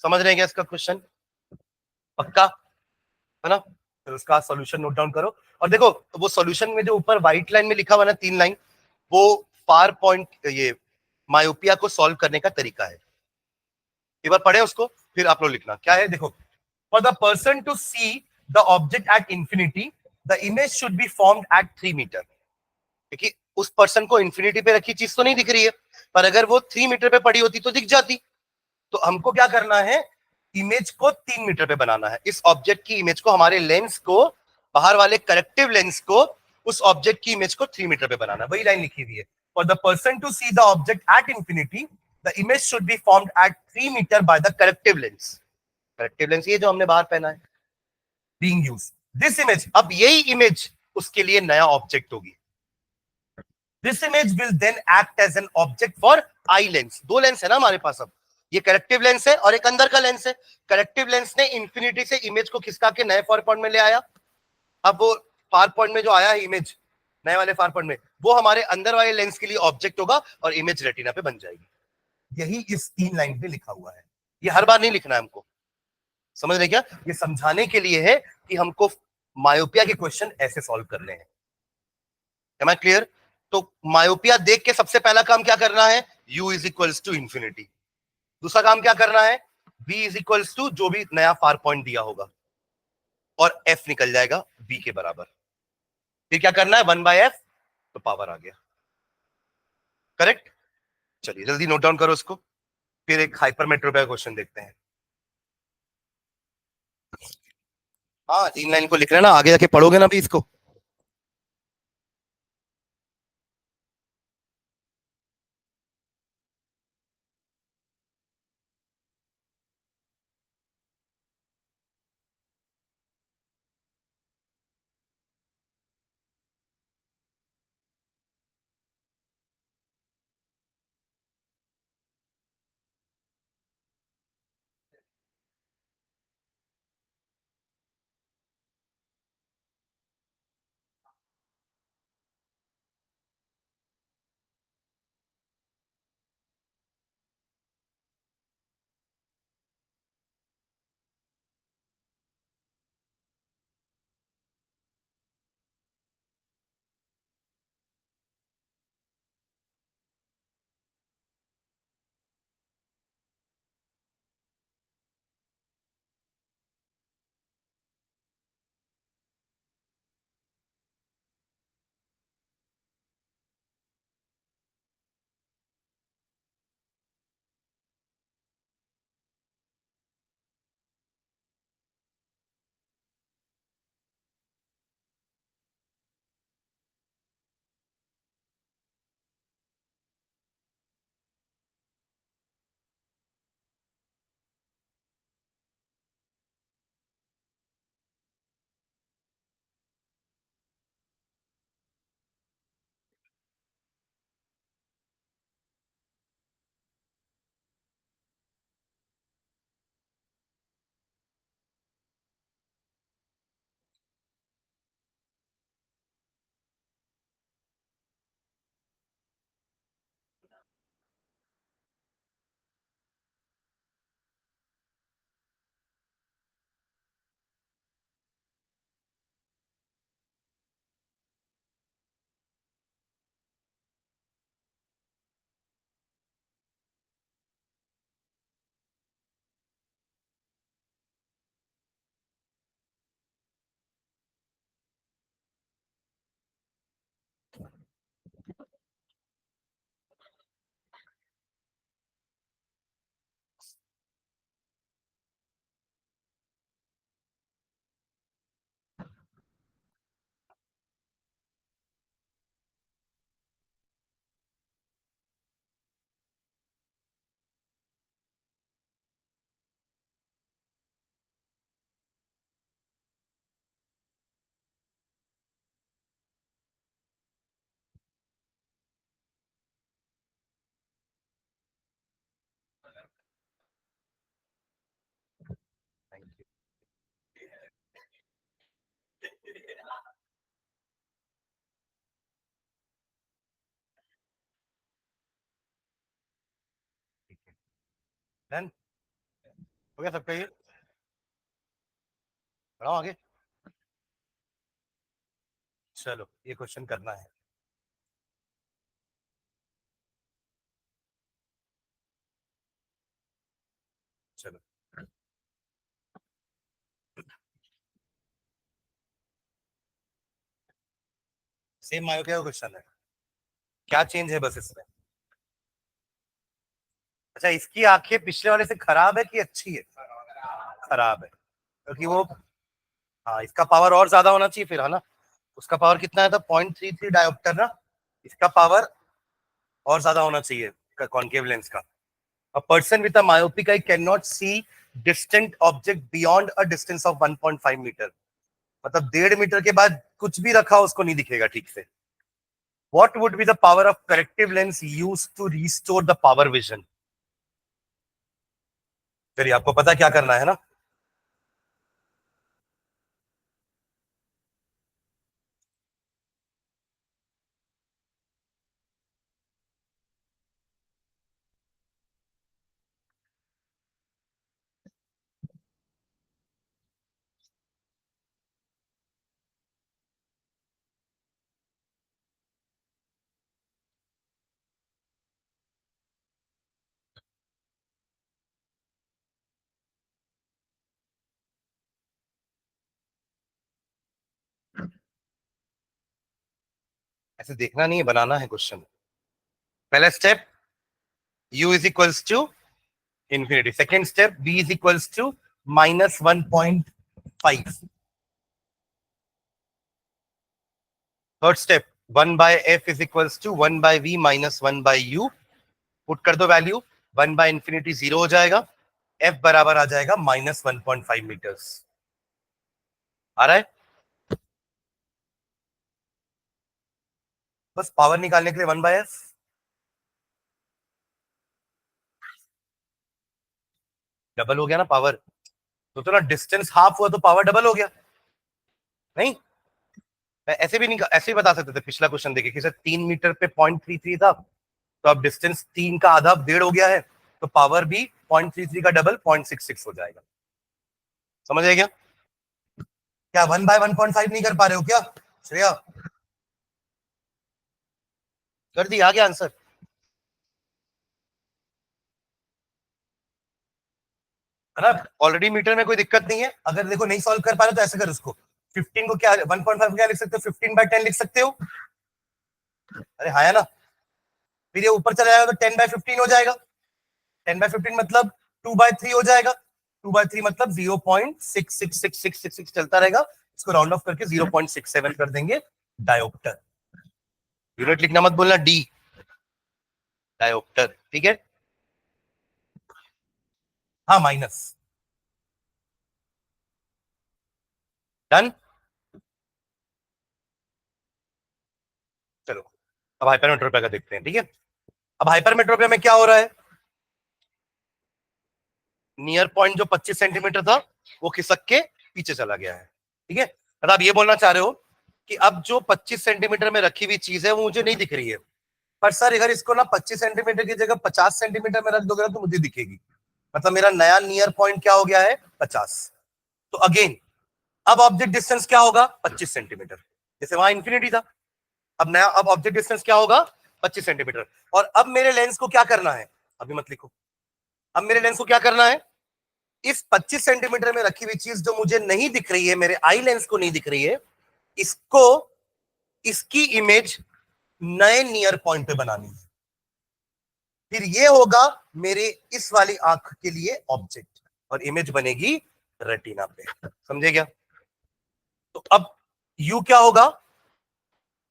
समझ रहे हैं क्या इसका क्वेश्चन? पक्का है ना? फिर उसका सॉल्यूशन नोट डाउन करो, और देखो वो सॉल्यूशन में जो ऊपर व्हाइट लाइन में लिखा हुआ ना 3 लाइन, वो फार पॉइंट, ये मायोपिया को सॉल्व करने का तरीका है, एक बार पढ़े उसको फिर आप लोग लिखना क्या है। देखो, for the person to see the object at infinity the image should be formed at 3 metre, क्योंकि उस पर्सन को इंफिनिटी पे रखी चीज तो नहीं दिख रही है, पर अगर वो 3 मीटर पे पड़ी होती तो दिख जाती। तो हमको क्या करना है, इमेज को 3 मीटर पे बनाना है, इस ऑब्जेक्ट की इमेज को, हमारे लेंस को, बाहर वाले करेक्टिव लेंस को, उस ऑब्जेक्ट की इमेज को 3 मीटर पे बनाना है, वही लाइन लिखी हुई है, for the person to see the object at infinity the image should be formed at 3 metre by the corrective lens. Corrective lens ये जो हमने बाहर पहना है, बीइंग यूज्ड दिस इमेज, अब यही इमेज उसके लिए नया ऑब्जेक्ट होगी। This image will then act as an object for eye lens, दो लेंस है ना हमारे पास, अब ये करेक्टिव लेंस है और एक अंदर का लेंस है। करेक्टिव लेंस ने इंफिनिटी से इमेज को खिसका के नए फार पॉइंट में ले आया, अब वो फार पॉइंट में जो आया है इमेज नए वाले फार पॉइंट में, वो हमारे अंदर वाले लेंस के लिए ऑब्जेक्ट होगा और इमेज रेटिना पे बन जाएगी। यही इस 3 लाइन पे लिखा हुआ है, ये हर बार नहीं लिखना है हमको, समझ रहे क्या? ये समझाने के लिए है कि हमको मायोपिया के क्वेश्चन ऐसे सॉल्व करने हैं। Am I clear? तो मायोपिया देख के सबसे पहला काम क्या करना है, u is equals to infinity. दूसरा काम क्या करना है, v इज इक्वल्स टू जो भी नया फार पॉइंट दिया होगा, और f निकल जाएगा v के बराबर। फिर क्या करना है, 1/f, तो पावर आ गया, करेक्ट। चलिए जल्दी नोट डाउन करो उसको, फिर एक हाइपरमेट्रो का क्वेश्चन देखते हैं। हाँ 3 लाइन को लिख रहे हैं ना, आगे जाके पढ़ोगे ना भी इसको। डन हो गया सबका? ये बढ़ाओ आगे। चलो ये क्वेश्चन करना है। चलो सेम मायोपिया का क्वेश्चन है। क्या चेंज है बस इसमें? अच्छा, इसकी आंखें पिछले वाले से खराब है कि अच्छी है? खराब है, क्योंकि वो, हाँ इसका पावर और ज्यादा होना चाहिए फिर, है ना? उसका पावर कितना है था? 0.33 डायोप्टर ना। इसका पावर और ज्यादा होना चाहिए कॉन्केव लेंस का। A person with a myopic eye can not see distant object beyond a distance of 1.5 metre. मतलब 1.5 मीटर के बाद कुछ भी रखा उसको नहीं दिखेगा ठीक से। What would be the power of corrective lens used to restore the power vision? चलिए आपको पता क्या करना है ना? ऐसे देखना नहीं है, बनाना है क्वेश्चन। पहला step u is equals to infinity. Second step b is equals to -1.5। Third step 1/f is equals to 1/v minus 1/u। Put कर दो वैल्यू, 1/इंफिनिटी 0 हो जाएगा, f बराबर आ जाएगा -1.5 मीटर्स। आ रहा है? बस पावर निकालने के लिए 1/f। डबल हो गया ना पावर। तो ना डिस्टेंस हाफ हुआ तो पावर डबल हो गया। नहीं, ऐसे भी नहीं, ऐसे भी बता सकते थे। पिछला क्वेश्चन देखिए कि सर 3 मीटर पे 0.33 था, तो अब डिस्टेंस 3 का आधा 1.5 हो गया है, तो पावर भी 0.33 का डबल 0.66 हो जाएगा। समझ आए क्या? क्या 1/1.5 नहीं कर पा रहे हो क्या श्रेया? कर दी, आ गया आंसर। है ना? ऑलरेडी मीटर में कोई दिक्कत नहीं है। अगर देखो नहीं सॉल्व कर पा रहे तो ऐसे कर उसको, 15 को क्या 1.5 क्या लिख सकते हो? 15/10 लिख सकते हो। अरे हाँ, है ना? फिर ये ऊपर चला जाएगा तो 10/15 हो जाएगा। 10/15 मतलब 2/3 हो जाएगा। 2/3 मतलब 0.66666 चलता रहेगा। इसको राउंड ऑफ करके 0.67 कर देंगे डायोप्टर। यूनिट लिखना मत बोलना, डी डायोप्टर, ठीक है? हाँ माइनस। डन। चलो अब हाइपरमेट्रोपिया का देखते हैं, ठीक है? अब हाइपरमेट्रोपिया में क्या हो रहा है? नियर पॉइंट जो 25 सेंटीमीटर था वो खिसक के पीछे चला गया है, ठीक है? मतलब आप ये बोलना चाह रहे हो कि अब जो 25 सेंटीमीटर में रखी हुई चीज है वो मुझे नहीं दिख रही है, पर सर अगर इसको ना 25 सेंटीमीटर की जगह 50 सेंटीमीटर में रख दोगे ना तो मुझे दिखेगी। मतलब मेरा नया नियर पॉइंट क्या हो गया है? 50। तो अगेन अब ऑब्जेक्ट डिस्टेंस क्या होगा? 25 सेंटीमीटर। जैसे वहां इंफिनिटी था, अब नया, अब ऑब्जेक्ट डिस्टेंस क्या होगा? 25 सेंटीमीटर। और अब मेरे लेंस को क्या करना है? अभी मत लिखो। अब मेरे लेंस को क्या करना है? इस 25 सेंटीमीटर में रखी हुई चीज जो मुझे नहीं दिख रही है, मेरे आई लेंस को नहीं दिख रही है, इसको, इसकी इमेज नए नियर पॉइंट पे बनानी है। फिर ये होगा मेरे इस वाली आंख के लिए ऑब्जेक्ट, और इमेज बनेगी रेटिना पे। समझे क्या? तो अब यू क्या होगा?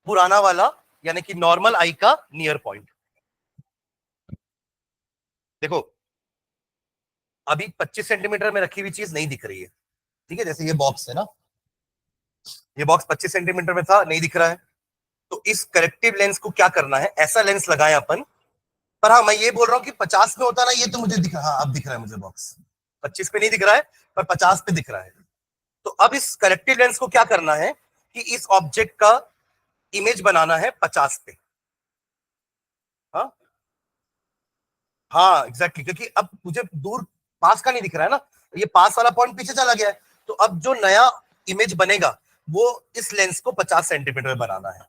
पुराना वाला, यानी कि नॉर्मल आई का नियर पॉइंट। देखो अभी 25 सेंटीमीटर में रखी हुई चीज नहीं दिख रही है, ठीक है? जैसे ये बॉक्स है ना, ये बॉक्स 25 सेंटीमीटर में था, नहीं दिख रहा है। तो इस करेक्टिव लेंस को क्या करना है? ऐसा लेंस लगाएं अपन। पर हाँ, मैं ये बोल रहा हूं कि 50 में होता ना, ये तो मुझे दिख रहा, हाँ अब दिख रहा है मुझे बॉक्स। 25 पे नहीं दिख रहा है, पर 50 पे दिख रहा है। तो अब इस करेक्टिव लेंस को क्या करना है कि इस ऑब्जेक्ट का इमेज बनाना है 50 पे। हाँ हाँ एग्जैक्टली, क्योंकि अब मुझे दूर पास का नहीं दिख रहा है ना, ये पास वाला पॉइंट पीछे चला गया है। तो अब जो नया इमेज बनेगा वो इस लेंस को 50 सेंटीमीटर में बनाना है।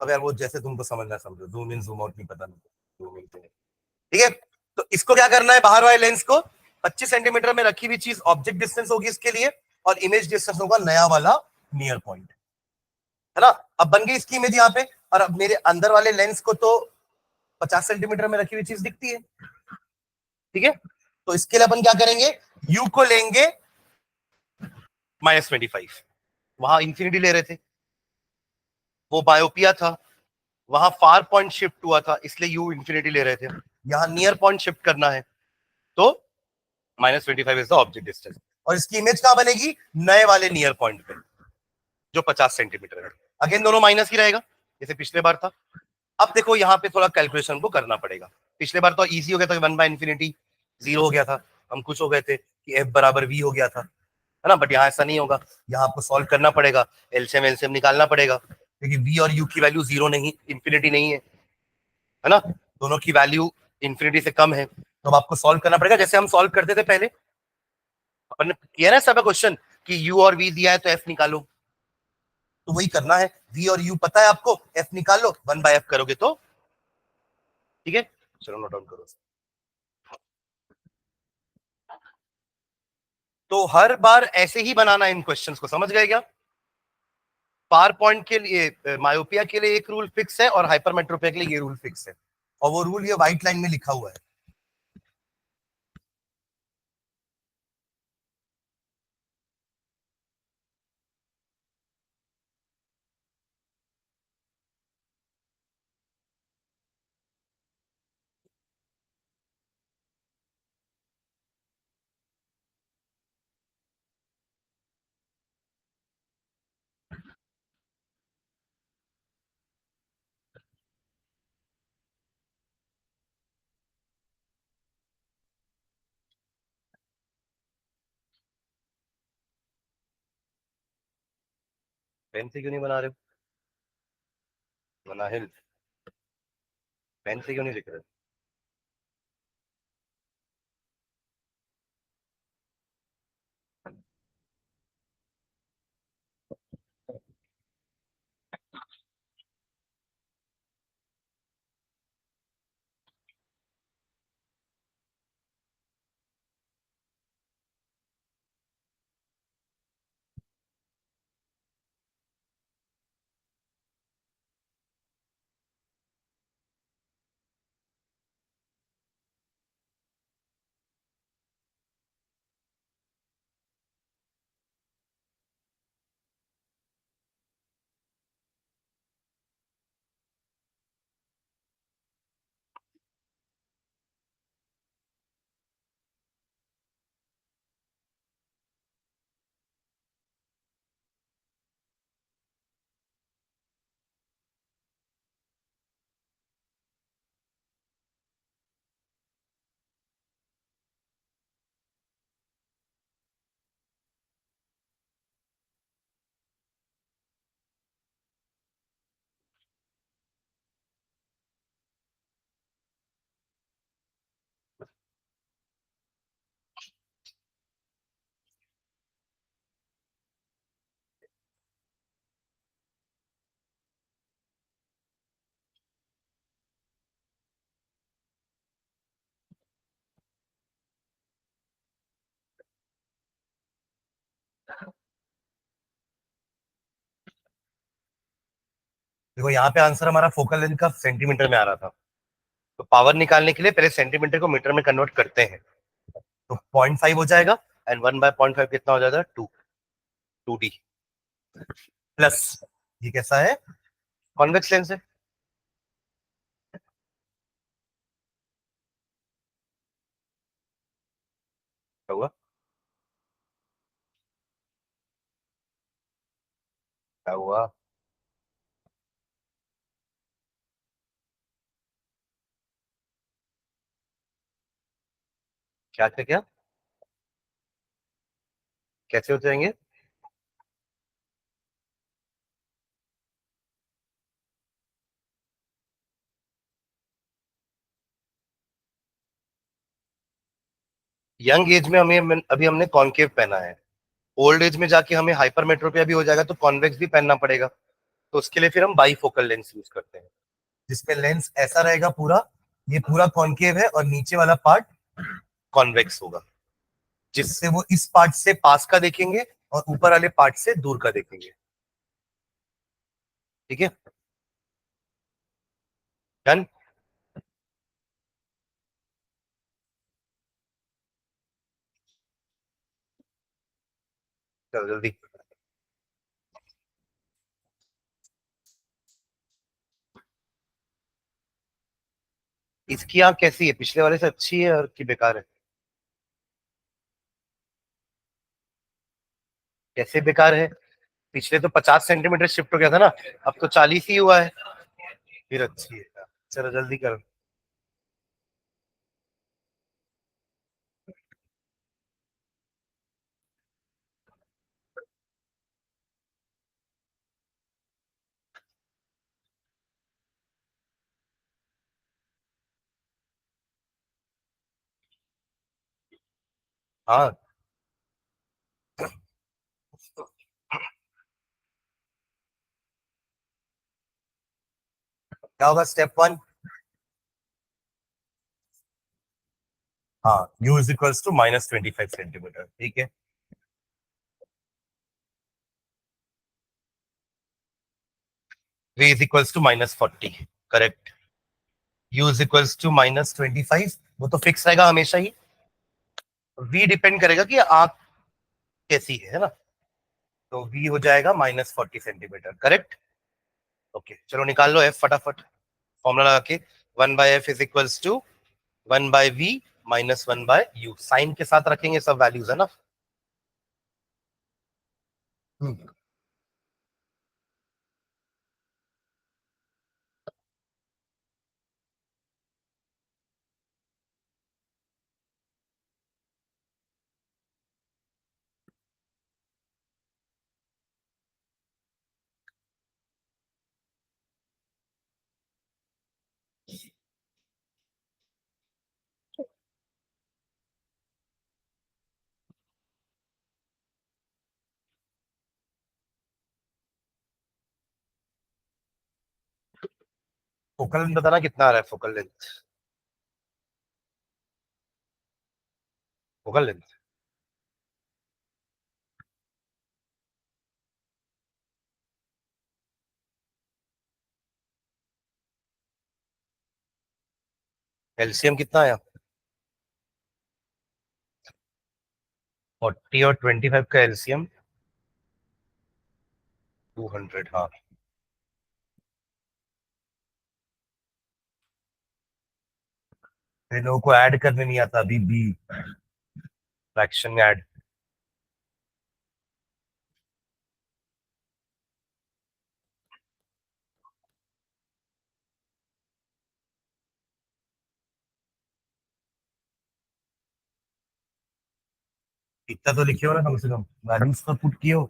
अब यार वो जैसे तुमको समझना है समझो, जूम इन जूम आउट नहीं पता नहीं, जूम इन ठीक है। तो इसको क्या करना है, बाहर वाले लेंस को 25 सेंटीमीटर में रखी हुई चीज ऑब्जेक्ट डिस्टेंस होगी इसके लिए, और इमेज डिस्टेंस होगा नया वाला नियर पॉइंट, है ना। अब बन गई इसकी इमेज यहाँ पे, और अब मेरे अंदर वाले लेंस को तो 50 सेंटीमीटर में रखी हुई चीज दिखती है, ठीक है। तो इसके लिए अपन क्या करेंगे, यू को लेंगे -25, वहां इंफिनिटी ले रहे थे, वो बायोपिया था, वहां फार पॉइंट शिफ्ट हुआ था इसलिए यू इंफिनिटी ले रहे थे, यहां नियर पॉइंट शिफ्ट करना है तो -25 इज द ऑब्जेक्ट डिस्टेंस। और इसकी इमेज कहां बनेगी, नए वाले नियर पॉइंट पे जो 50 सेंटीमीटर है। अगेन दोनों माइनस ही रहेगा जैसे पिछले बार था। अब देखो यहाँ पे थोड़ा कैलकुलेशन को करना पड़ेगा। पिछले बार तो इजी हो गया था, 1/इंफिनिटी 0 हो गया था, हम खुश हो गए थे कि एफ बराबर वी हो गया था, है ना। बट यहाँ ऐसा नहीं होगा, यहाँ आपको सॉल्व करना पड़ेगा, एलसीएम एलसीएम निकालना पड़ेगा, क्योंकि वी और यू की वैल्यू 0 नहीं, इंफिनिटी नहीं है ना, दोनों की वैल्यू इंफिनिटी से कम है। तो अब आपको सॉल्व करना पड़ेगा जैसे हम सॉल्व करते थे पहले, अपन ने किया ना सब क्वेश्चन कि यू और वी दिया है तो एफ निकालो, तो वही करना है। वी और यू पता है आपको, एफ निकाल लो, 1/f करोगे तो ठीक है। चलो नोट डाउन करो। तो हर बार ऐसे ही बनाना इन क्वेश्चंस को, समझ गए क्या। पावर पॉइंट के लिए, मायोपिया के लिए एक रूल फिक्स है और हाइपरमेट्रोपिया के लिए ये रूल फिक्स है, और वो रूल ये व्हाइट लाइन में लिखा हुआ है। पेन से क्यों नहीं बना रहे हो, बना है, पेन से क्यों नहीं लिख रहे। देखो यहाँ पे आंसर हमारा फोकल लेंथ का सेंटीमीटर में आ रहा था, तो पावर निकालने के लिए पहले सेंटीमीटर को मीटर में कन्वर्ट करते हैं, तो 0.5 हो जाएगा, एंड 1/0.5 कितना हो जाएगा, 2D प्लस, ये कैसा है, कॉन्वेक्स लेंस है। क्या हुआ, क्या हुआ, क्या क्या क्या, कैसे हो जाएंगे। यंग एज में हमें अभी हमने कॉन्केव पहना है, ओल्ड एज में जाके हमें हाइपरमेट्रोपिया भी हो जाएगा तो कॉन्वेक्स भी पहनना पड़ेगा। तो उसके लिए फिर हम बाईफोकल लेंस यूज करते हैं, जिसमें लेंस ऐसा रहेगा पूरा, ये पूरा कॉन्केव है और नीचे वाला पार्ट कॉन्वेक्स होगा, जिससे वो इस पार्ट से पास का देखेंगे और ऊपर वाले पार्ट से दूर का देखेंगे। ठीक है, डन। चलो जल्दी। इसकी आंख कैसी है, पिछले वाले से अच्छी है और की बेकार है? कैसे बेकार है? पिछले तो 50 सेंटीमीटर शिफ्ट हो गया था ना, अब तो 40 ही हुआ है। फिर अच्छी है। चलो जल्दी करो। हाँ, क्या होगा स्टेप 1? हाँ, u is equals to -25 centimetre, ठीक है। v is equals to -40, correct. u is equals to -25, वो तो फिक्स रहेगा हमेशा ही। v डिपेंड करेगा कि आंख कैसी है ना। तो v हो जाएगा -40 सेंटीमीटर, करेक्ट। ओके, चलो निकाल लो f फटाफट, फॉर्मूला लगा के। 1/f is equals to 1/v -1/u, sign के साथ रखेंगे सब वैल्यूज, है ना। फोकल लेंथ बताना कितना आ रहा है, focal length. Focal length LCM कितना आया? 40 और 25 का एलसीएम 200। हाँ, इन लोगों को ऐड करने नहीं आता अभी भी, फ्रैक्शन में ऐड। इतना तो लिखे हो ना, कम से कम वैल्यूज तो पुट किए हो।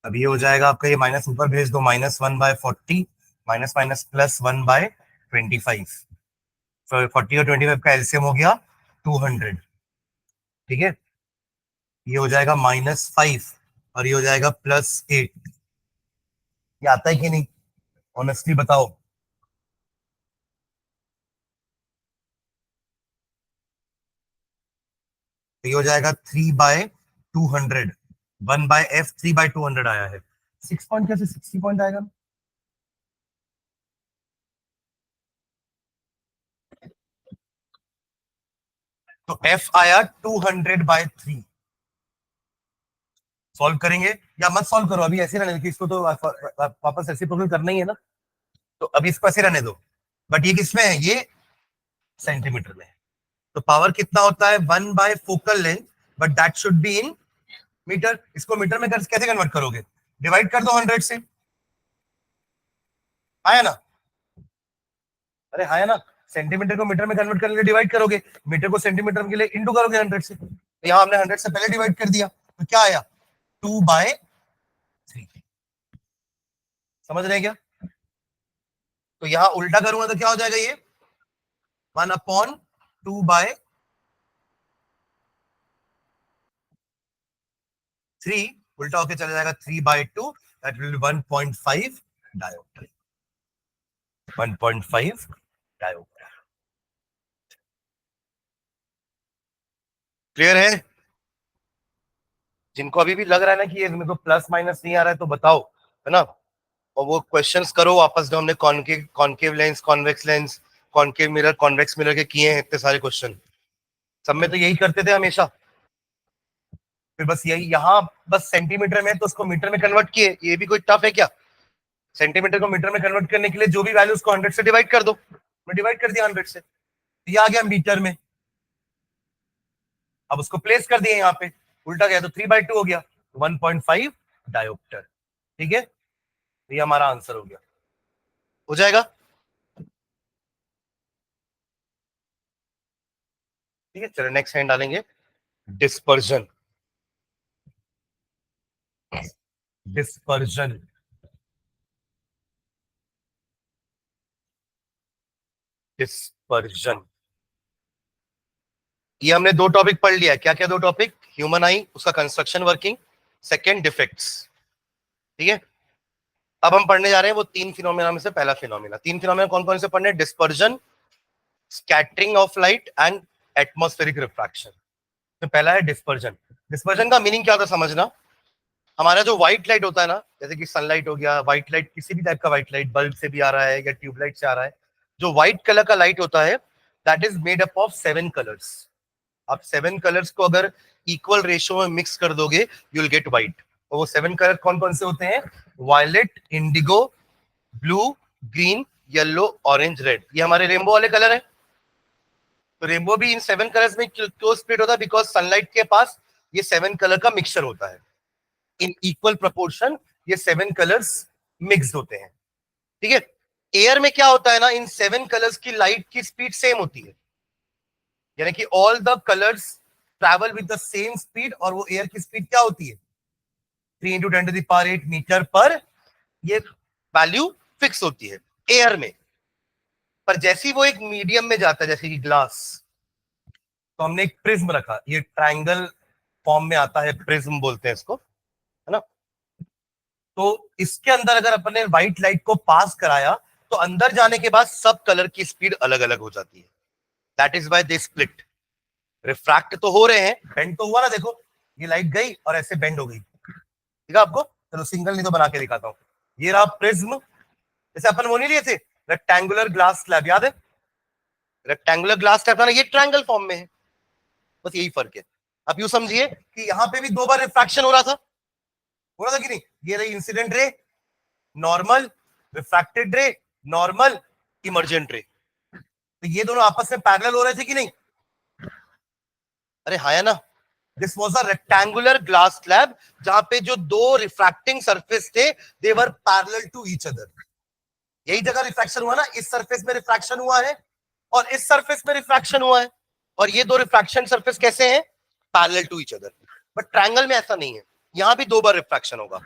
अब ये हो जाएगा आपका, ये माइनस ऊपर भेज दो, -1/40, माइनस माइनस +1/25। 40 और 25 का एलसीएम हो गया 200, ठीक है। ये हो जाएगा -5 और ये हो जाएगा +8। ये आता है कि नहीं, ऑनेस्टली बताओ। तो ये हो जाएगा 3/200, 1/f 3/200 आया है। 6 पॉइंट कैसे 60 पॉइंट आएगा? तो एफ आया 200/3। सॉल्व करेंगे या मत सॉल्व करो, अभी ऐसे रहने दो, कि इसको तो वापस ऐसे प्रॉब्लम करना ही है ना। तो अभी इसको ऐसे रहने दो। बट ये किसमें है, ये सेंटीमीटर में है। तो पावर कितना होता है, 1/फोकल length, but that should be in metre. इसको मीटर में कैसे कन्वर्ट करोगे? डिवाइड कर दो 100 से। आया ना? अरे हाँ, है ना। सेंटीमीटर को मीटर में कन्वर्ट करने के लिए डिवाइड करोगे, मीटर को सेंटीमीटर के लिए इंटू करोगे 100 से। तो यहाँ हमने 100 से पहले डिवाइड कर दिया, तो क्या आया, 2/3। समझ रहे हैं क्या? तो यहाँ उल्टा करूंगा तो क्या हो जाएगा, ये 1/2/3। 3 उल्टा होके चला जाएगा 3/2, that will be 1.5 dioptre. 1.5 dioptre. Clear है? जिनको अभी भी लग रहा है ना कि ये मेरे को प्लस माइनस नहीं आ रहा है तो बताओ, है ना? और वो क्वेश्चंस करो वापस, जो हमने concave lens, convex lens, concave mirror, convex mirror के किए हैं इतने सारे क्वेश्चन, सब में तो यही करते थे हमेशा। फिर बस यही यहाँ बस सेंटीमीटर में तो उसको मीटर में कन्वर्ट किए, ये भी कोई टफ है क्या? सेंटीमीटर को मीटर में कन्वर्ट करने के लिए जो भी वैल्यू उसको 100 से डिवाइड कर दो, मैं डिवाइड कर दिया 100 से, ये आ गया मीटर में। अब उसको प्लेस कर दिए यहाँ पे, उल्टा गया तो 3/2 हो गया, 1.5 डायोप्टर। ठीक है, तो ये हमारा आंसर हो गया। हो जाएगा? ठीक है, चलो नेक्स्ट हैंड डालेंगे। डिस्पर्जन। डिस्पर्जन। डिस्पर्जन, ये हमने दो टॉपिक पढ़ लिया है। क्या क्या दो टॉपिक? ह्यूमन आई, उसका कंस्ट्रक्शन वर्किंग, सेकंड डिफेक्ट्स। ठीक है, अब हम पढ़ने जा रहे हैं वो तीन फिनोमेना में से पहला फिनोमेना। तीन फिनोमेना कौन कौन से पढ़ने? Dispersion, scattering of light and atmospheric refraction. तो पहला है डिस्पर्जन। डिस्पर्जन का मीनिंग क्या होता है समझना। हमारा जो व्हाइट लाइट होता है ना, जैसे कि सनलाइट हो गया, व्हाइट लाइट किसी भी टाइप का व्हाइट लाइट, बल्ब से भी आ रहा है या ट्यूबलाइट से आ रहा है, जो व्हाइट कलर का लाइट होता है that is made up of 7 colours. आप 7 कलर्स को अगर इक्वल रेशियो में मिक्स कर दोगे यू विल गेट व्हाइट। और वो 7 कलर कौन कौन से होते हैं? Violet, indigo, blue, green, yellow, orange, red. ये हमारे रेनबो वाले कलर है। तो रेनबो भी इन 7 कलर्स में क्यों स्प्लिट होता है? बिकॉज सनलाइट के पास ये 7 कलर का मिक्सचर होता है, इन इक्वल प्रोपोर्शन ये 7 कलर्स मिक्स होते हैं। ठीक है, एयर में क्या होता है ना, इन 7 कलर्स की लाइट की स्पीड सेम होती है, यानी कि all the colours travel with the same speed. और वो एयर की स्पीड क्या होती है? 3 × 10⁸ मीटर पर, ये वैल्यू फिक्स होती है एयर में। पर जैसी वो एक मीडियम में जाता है, जैसे कि ग्लास, तो हमने एक प्रिज्म रखा, ये ट्रायंगल फॉर्म में आता है, प्रिज्म बोलते हैं इसको, है ना? तो इसके अंदर अगर अपने व्हाइट लाइट को पास कराया तो अंदर जाने के बाद सब कलर की स्पीड अलग अलग हो जाती है। That is why they split. Refract तो हो रहे हैं, बेंड तो हुआ ना, देखो ये लाइट गई और ऐसे बेंड हो गई। ठीक है आपको? चलो सिंगल नहीं तो बना के दिखाता हूं। ये रहा प्रिज्म, जैसे अपन वो नहीं लिए थे रेक्टेंगुलर ग्लास स्लैब, याद है? रेक्टेंगुलर ग्लास स्लैब था ना, ये ट्रायंगल फॉर्म में है, बस यही फर्क है। अब यूं समझिए कि यहां पे भी 2 बार रिफ्रैक्शन हो रहा था कि नहीं? ये रही इंसिडेंट रे, नॉर्मल, रिफ्रैक्टेड रे, नॉर्मल, इमर्जेंट रे। तो ये दोनों आपस में पैरेलल हो रहे थे कि नहीं? अरे हाँ या ना? This was a rectangular glass slab जहां पे जो दो रिफ्रैक्टिंग सरफेस थे दे वर पैरेलल टू ईच अदर। यही जगह रिफ्रैक्शन हुआ ना, इस सरफेस में रिफ्रैक्शन हुआ है और इस सरफेस में रिफ्रैक्शन हुआ है, और ये दो रिफ्रैक्शन सरफेस कैसे हैं? Parallel to each other. But triangle में ऐसा नहीं है, यहां भी 2 बार रिफ्रैक्शन होगा।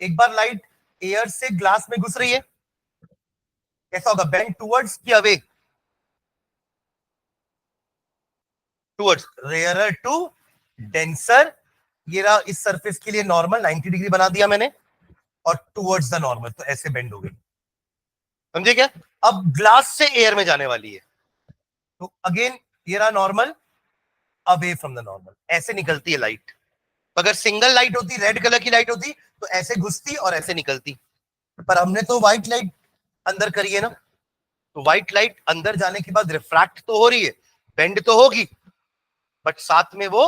एक बार लाइट एयर से ग्लास में घुस रही है, कैसा होगा? बेंड टुवर्ड्स की away? Towards, rarer to denser. ये रहा इस सरफेस के लिए नॉर्मल, 90 डिग्री बना दिया मैंने, और टुवर्ड्स द नॉर्मल, तो ऐसे बेंड हो गई। समझे क्या? अब ग्लास से एयर में जाने वाली है, तो अगेन ये रहा normal, away from the normal, ऐसे निकलती है लाइट। अगर सिंगल लाइट होती, रेड कलर की लाइट होती, तो ऐसे घुसती और ऐसे निकलती। पर हमने तो व्हाइट लाइट अंदर करी है ना, तो व्हाइट लाइट अंदर जाने के बाद रिफ्रैक्ट तो हो रही है, बेंड तो होगी, बट साथ में वो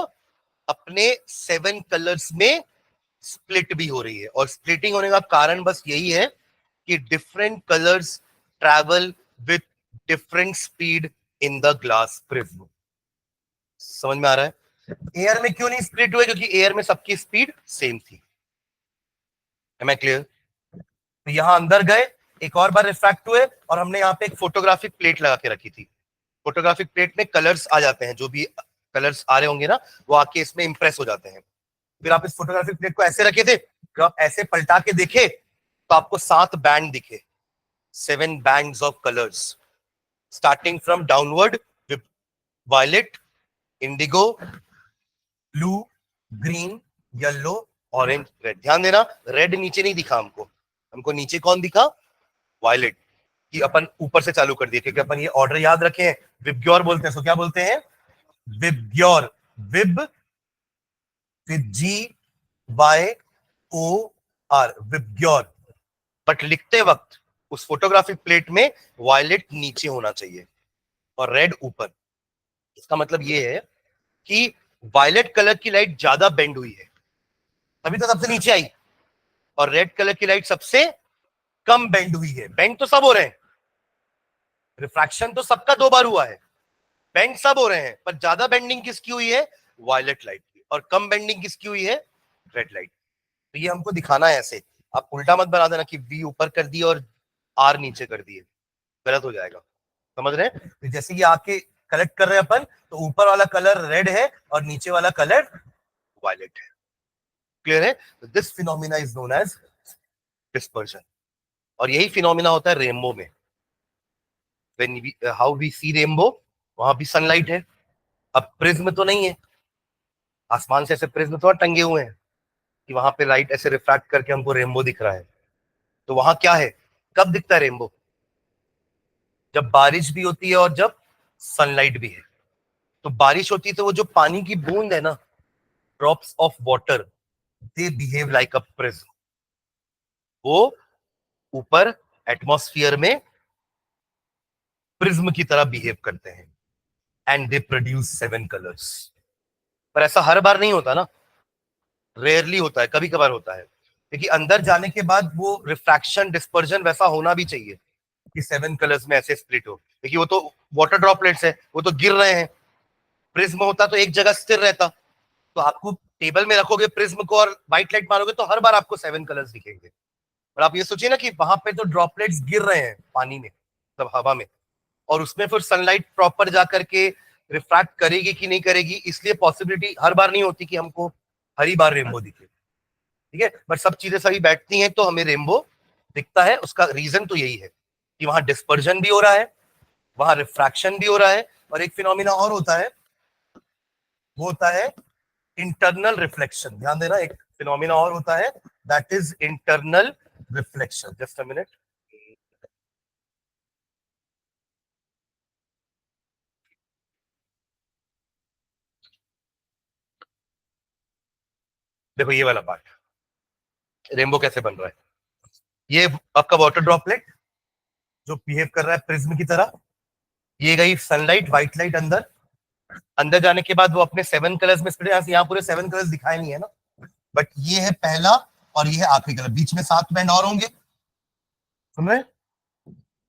अपने 7 कलर्स में स्प्लिट भी हो रही है। और स्प्लिटिंग होने का कारण बस यही है कि different colours travel with different speed in the glass prism. समझ में आ रहा है? एयर में क्यों नहीं स्प्लिट हुए? क्योंकि एयर में सबकी स्पीड सेम थी। Am I clear? तो यहां अंदर गए, एक और बार रिफ्रैक्ट हुए, और हमने यहाँ पे एक फोटोग्राफिक प्लेट लगा के रखी थी। फोटोग्राफिक प्लेट में कलर्स आ जाते हैं, जो भी कलर्स आ रहे होंगे ना वो आके इसमें इंप्रेस हो जाते हैं। फिर आप इस फोटोग्राफिक प्लेट को ऐसे रखे थे, जब आप ऐसे पलटा के देखे तो आपको 7 बैंड दिखे, 7 bands of colours, starting from downward, violet, indigo, blue, green, yellow, orange red, ध्यान देना रेड नीचे नहीं दिखा हमको, हमको नीचे कौन दिखा, वायलेट, कि अपन ऊपर से चालू कर दिए, क्योंकि अपन ये ऑर्डर याद रखे हैं, विबग्योर बोलते हैं, सो क्या बोलते हैं, VIBGYOR, VIB with G Y O R, VIBGYOR. But लिखते वक्त उस फोटोग्राफिक प्लेट में वायलेट नीचे होना चाहिए और रेड ऊपर। इसका मतलब ये है कि वायलेट कलर की लाइट ज्यादा बेंड हुई है, तभी तो सबसे नीचे आई, और रेड कलर की लाइट सबसे कम बेंड हुई है। बेंड तो सब हो रहे हैं, रिफ्रैक्शन तो सबका 2 बार हुआ है, बेंड सब हो रहे हैं, पर ज्यादा बेंडिंग किसकी हुई है, वायलेट लाइट की, और कम बेंडिंग किसकी हुई है, रेड लाइट। तो ये हमको दिखाना है ऐसे, आप उल्टा मत बना देना कि वी ऊपर कर दिए और आर नीचे कर दिए, गलत हो जाएगा, समझ रहे हैं। तो जैसे कि आके कलेक्ट कर रहे हैं अपन, तो ऊपर वाला कलर रेड है और नीचे वाला कलर वायलेट है, क्लियर है। This phenomena is known as dispersion, और यही फिनोमिना होता है रेनबो में। When how we see rainbow, वहां भी सनलाइट है, अब प्रिज्म तो नहीं है, आसमान से ऐसे प्रिज्म थोड़ा टंगे हुए हैं कि वहां पे लाइट ऐसे रिफ्रैक्ट करके हमको रेनबो दिख रहा है। तो वहां क्या है, कब दिखता है रेनबो, जब बारिश भी होती है और जब सनलाइट भी है। तो बारिश होती है तो वो जो पानी की बूंद है ना, drops of water, they behave like a prism, वो ऊपर एटमॉस्फेयर में प्रिज्म की तरह बिहेव करते हैं, एंड दे प्रोड्यूस 7 कलर्स। पर ऐसा हर बार नहीं होता ना, रेयरली होता है, कभी कभार होता है, क्योंकि अंदर जाने के बाद वो रिफ्रैक्शन डिस्पर्जन वैसा होना भी चाहिए कि 7 कलर्स में ऐसे स्प्लिट हो, क्योंकि वो तो वाटर ड्रॉपलेट्स है, वो तो गिर रहे हैं। प्रिज्म होता तो एक जगह स्थिर रहता, तो आपको टेबल में रखोगे प्रिज्म को और व्हाइट लाइट मारोगे तो हर बार आपको 7 कलर्स दिखेंगे। और आप ये सोचिए ना कि वहां पे तो ड्रॉपलेट्स गिर रहे हैं पानी में, मतलब हवा में, और उसमें फिर सनलाइट प्रॉपर जाकर के रिफ्रैक्ट करेगी कि नहीं करेगी, इसलिए पॉसिबिलिटी हर बार नहीं होती कि हमको हर ही बार रेनबो दिखे, ठीक है। बट सब चीजें सही बैठती हैं तो हमें रेनबो दिखता है। उसका रीजन तो यही है कि वहां डिस्पर्जन भी हो रहा है, वहां रिफ्रैक्शन भी हो रहा है, और एक फिनोमिना और होता है, वो होता है इंटरनल रिफ्लेक्शन। ध्यान देना, एक फिनोमिना और होता है, that is internal reflection. Just a minute, देखो ये वाला पार्ट, रेनबो कैसे बन रहा है, ये आपका वाटर ड्रॉपलेट जो बिहेव कर रहा है प्रिज्म की तरह, ये गई सनलाइट, व्हाइट लाइट अंदर, अंदर जाने के बाद वो अपने 7 कलर्स में स्प्लिट, यहाँ पूरे 7 कलर्स दिखाए नहीं है ना, बट ये है पहला और ये है आखिरी कलर, बीच में 7 बैंड और होंगे, सुन रहे हैं?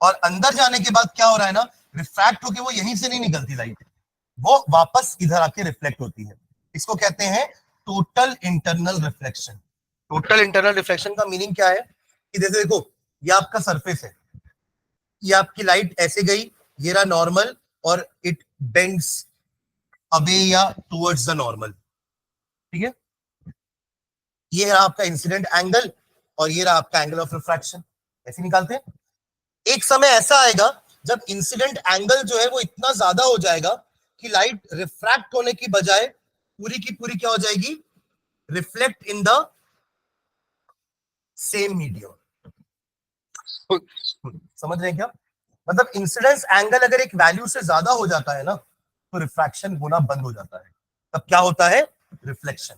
और अंदर जाने के बाद क्या हो रहा है ना, रिफ्रैक्ट होके वो यहीं से नहीं निकलती लाइट, वो वापस इधर आके रिफ्लेक्ट होती है। इसको कहते हैं total internal reflection. Total internal reflection का मीनिंग क्या है कि जैसे देखो, ये आपका सरफेस है, ये आपकी लाइट ऐसे गई, ये रहा नॉर्मल, और इट बेंड्स अवे या टुवर्ड्स द नॉर्मल, ठीक है। ये रहा आपका इंसिडेंट एंगल और ये रहा आपका एंगल ऑफ रिफ्रैक्शन, ऐसे निकालते हैं। एक समय ऐसा आएगा जब इंसिडेंट एंगल जो है वो इतना ज्यादा हो जाएगा कि लाइट रिफ्रैक्ट होने की बजाय पूरी की पूरी क्या हो जाएगी, reflect in the same medium. समझ रहे हैं क्या, मतलब इंसिडेंस एंगल अगर एक वैल्यू से ज्यादा हो जाता है ना, तो रिफ्रैक्शन होना बंद हो जाता है, तब क्या होता है, रिफ्लेक्शन।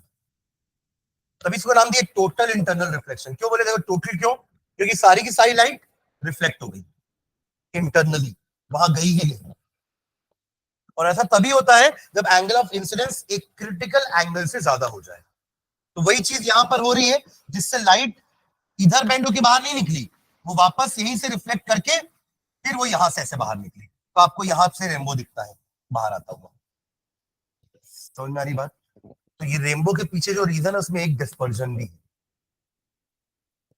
तभी इसको नाम दिया टोटल इंटरनल रिफ्लेक्शन। क्यों बोले, देखो टोटल क्यों, क्योंकि सारी की सारी लाइट रिफ्लेक्ट हो गई इंटरनली, वहां गई ही नहीं। और ऐसा तभी होता है जब एंगल ऑफ इंसिडेंस एक क्रिटिकल एंगल से ज्यादा हो जाए। तो वही चीज यहां पर हो रही है, जिससे लाइट इधर बेंड होकर बाहर नहीं निकली, वो वापस यहीं से रिफ्लेक्ट करके फिर वो यहां से ऐसे बाहर निकली, तो आपको यहां से रेनबो दिखता है बाहर आता हुआ। समझ में आ रही बात। तो ये रेनबो के पीछे जो रीजन है उसमें एक डिस्पर्जन भी है,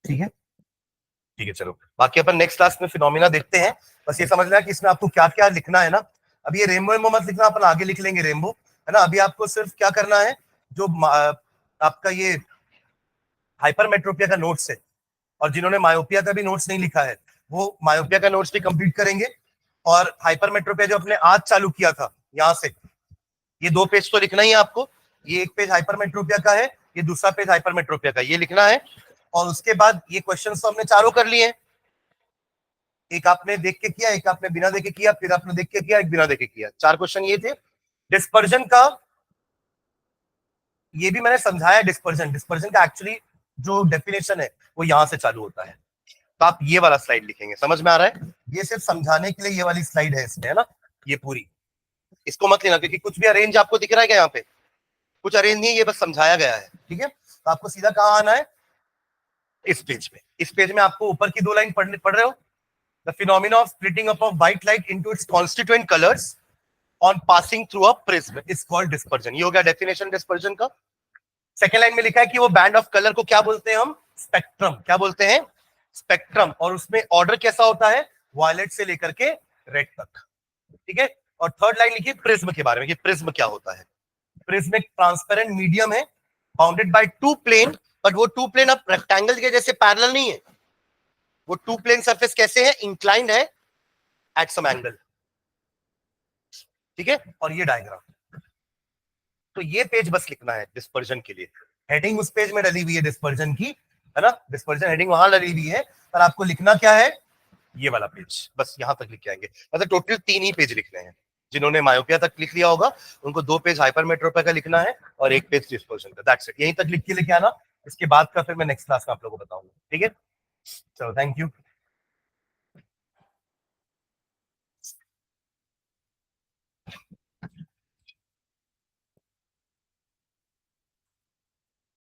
ठीक है। ठीक है, चलो बाकी अपन नेक्स्ट क्लास में फिनोमिना देखते हैं। बस ये समझ लेना कि इसमें आपको क्या क्या लिखना है ना। अभी ये रेनबो रेनबो मत लिखना, अपन आगे लिख लेंगे रेनबो, है ना। अभी आपको सिर्फ क्या करना है, जो आपका ये हाइपरमेट्रोपिया का नोट्स है, और जिन्होंने मायोपिया का भी नोट्स नहीं लिखा है, वो मायोपिया का नोट्स भी कंप्लीट करेंगे। और हाइपरमेट्रोपिया जो अपने आज चालू किया था यहाँ से, ये 2 पेज तो लिखना ही है आपको। ये 1 पेज हाइपरमेट्रोपिया का है ये दूसरा पेज हाइपरमेट्रोपिया का, ये लिखना है। और उसके बाद ये क्वेश्चन तो हमने चारों कर लिए हैं, एक आपने देख के किया, एक आपने बिना देख के किया, फिर आपने देख के किया, एक बिना देख के किया। 4 क्वेश्चन ये थे। डिस्पर्जन का ये भी मैंने समझाया। डिस्पर्जन डिस्पर्जन का एक्चुअली जो डेफिनेशन है वो यहां से चालू होता है। तो आप ये वाला स्लाइड लिखेंगे, समझ में आ रहा है? ये सिर्फ समझाने के लिए ये वाली स्लाइड है इसमें, है ना, ये पूरी। इसको मत लेना क्योंकि कुछ भी अरेंज आपको दिख रहा है क्या यहाँ पे? कुछ अरेंज नहीं है, ये बस समझाया गया है, ठीक है। तो आपको सीधा कहाँ आना है? इस पेज में। इस पेज में आपको ऊपर की 2 लाइन पढ़ रहे हो। The phenomena of splitting up of white light into its constituent colours on passing through a prism is called dispersion. ये हो गया डेफिनेशन डिस्पर्जन का। सेकेंड लाइन में लिखा है कि वो बैंड ऑफ कलर को क्या बोलते हैं हम? स्पेक्ट्रम। क्या बोलते हैं? स्पेक्ट्रम। और उसमें ऑर्डर कैसा होता है? वायलेट से लेकर के रेड तक, ठीक है। और थर्ड लाइन लिखी प्रिज्म के बारे में कि प्रिज्म क्या होता है। प्रिज्म एक ट्रांसपेरेंट मीडियम है बाउंडेड बाय 2 प्लेन, बट वो 2 प्लेन अब रेक्टेंगल के जैसे पैरेलल नहीं है। वो 2 प्लेन सरफेस कैसे है? इंक्लाइंड है एट सम एंगल, ठीक है। और ये डायग्राम। तो ये पेज बस लिखना है डिस्पर्जन के लिए। हेडिंग उस पेज में डली हुई है डिस्पर्जन की, है ना। डिस्पर्जन हेडिंग वहां डली हुई है, पर आपको लिखना क्या है? ये वाला पेज, बस यहां तक लिख के आएंगे। मतलब टोटल 3 ही पेज लिखने हैं। जिन्होंने मायोपिया तक लिख लिया होगा उनको 2 पेज हाइपरमेट्रोपिया का लिखना है और 1 पेज डिस्पर्जन का। That's it. यहीं तक लिख के लेके आना। इसके बाद का फिर मैं नेक्स्ट क्लास में आप लोगों को बताऊंगा, ठीक है। चलो, थैंक यू।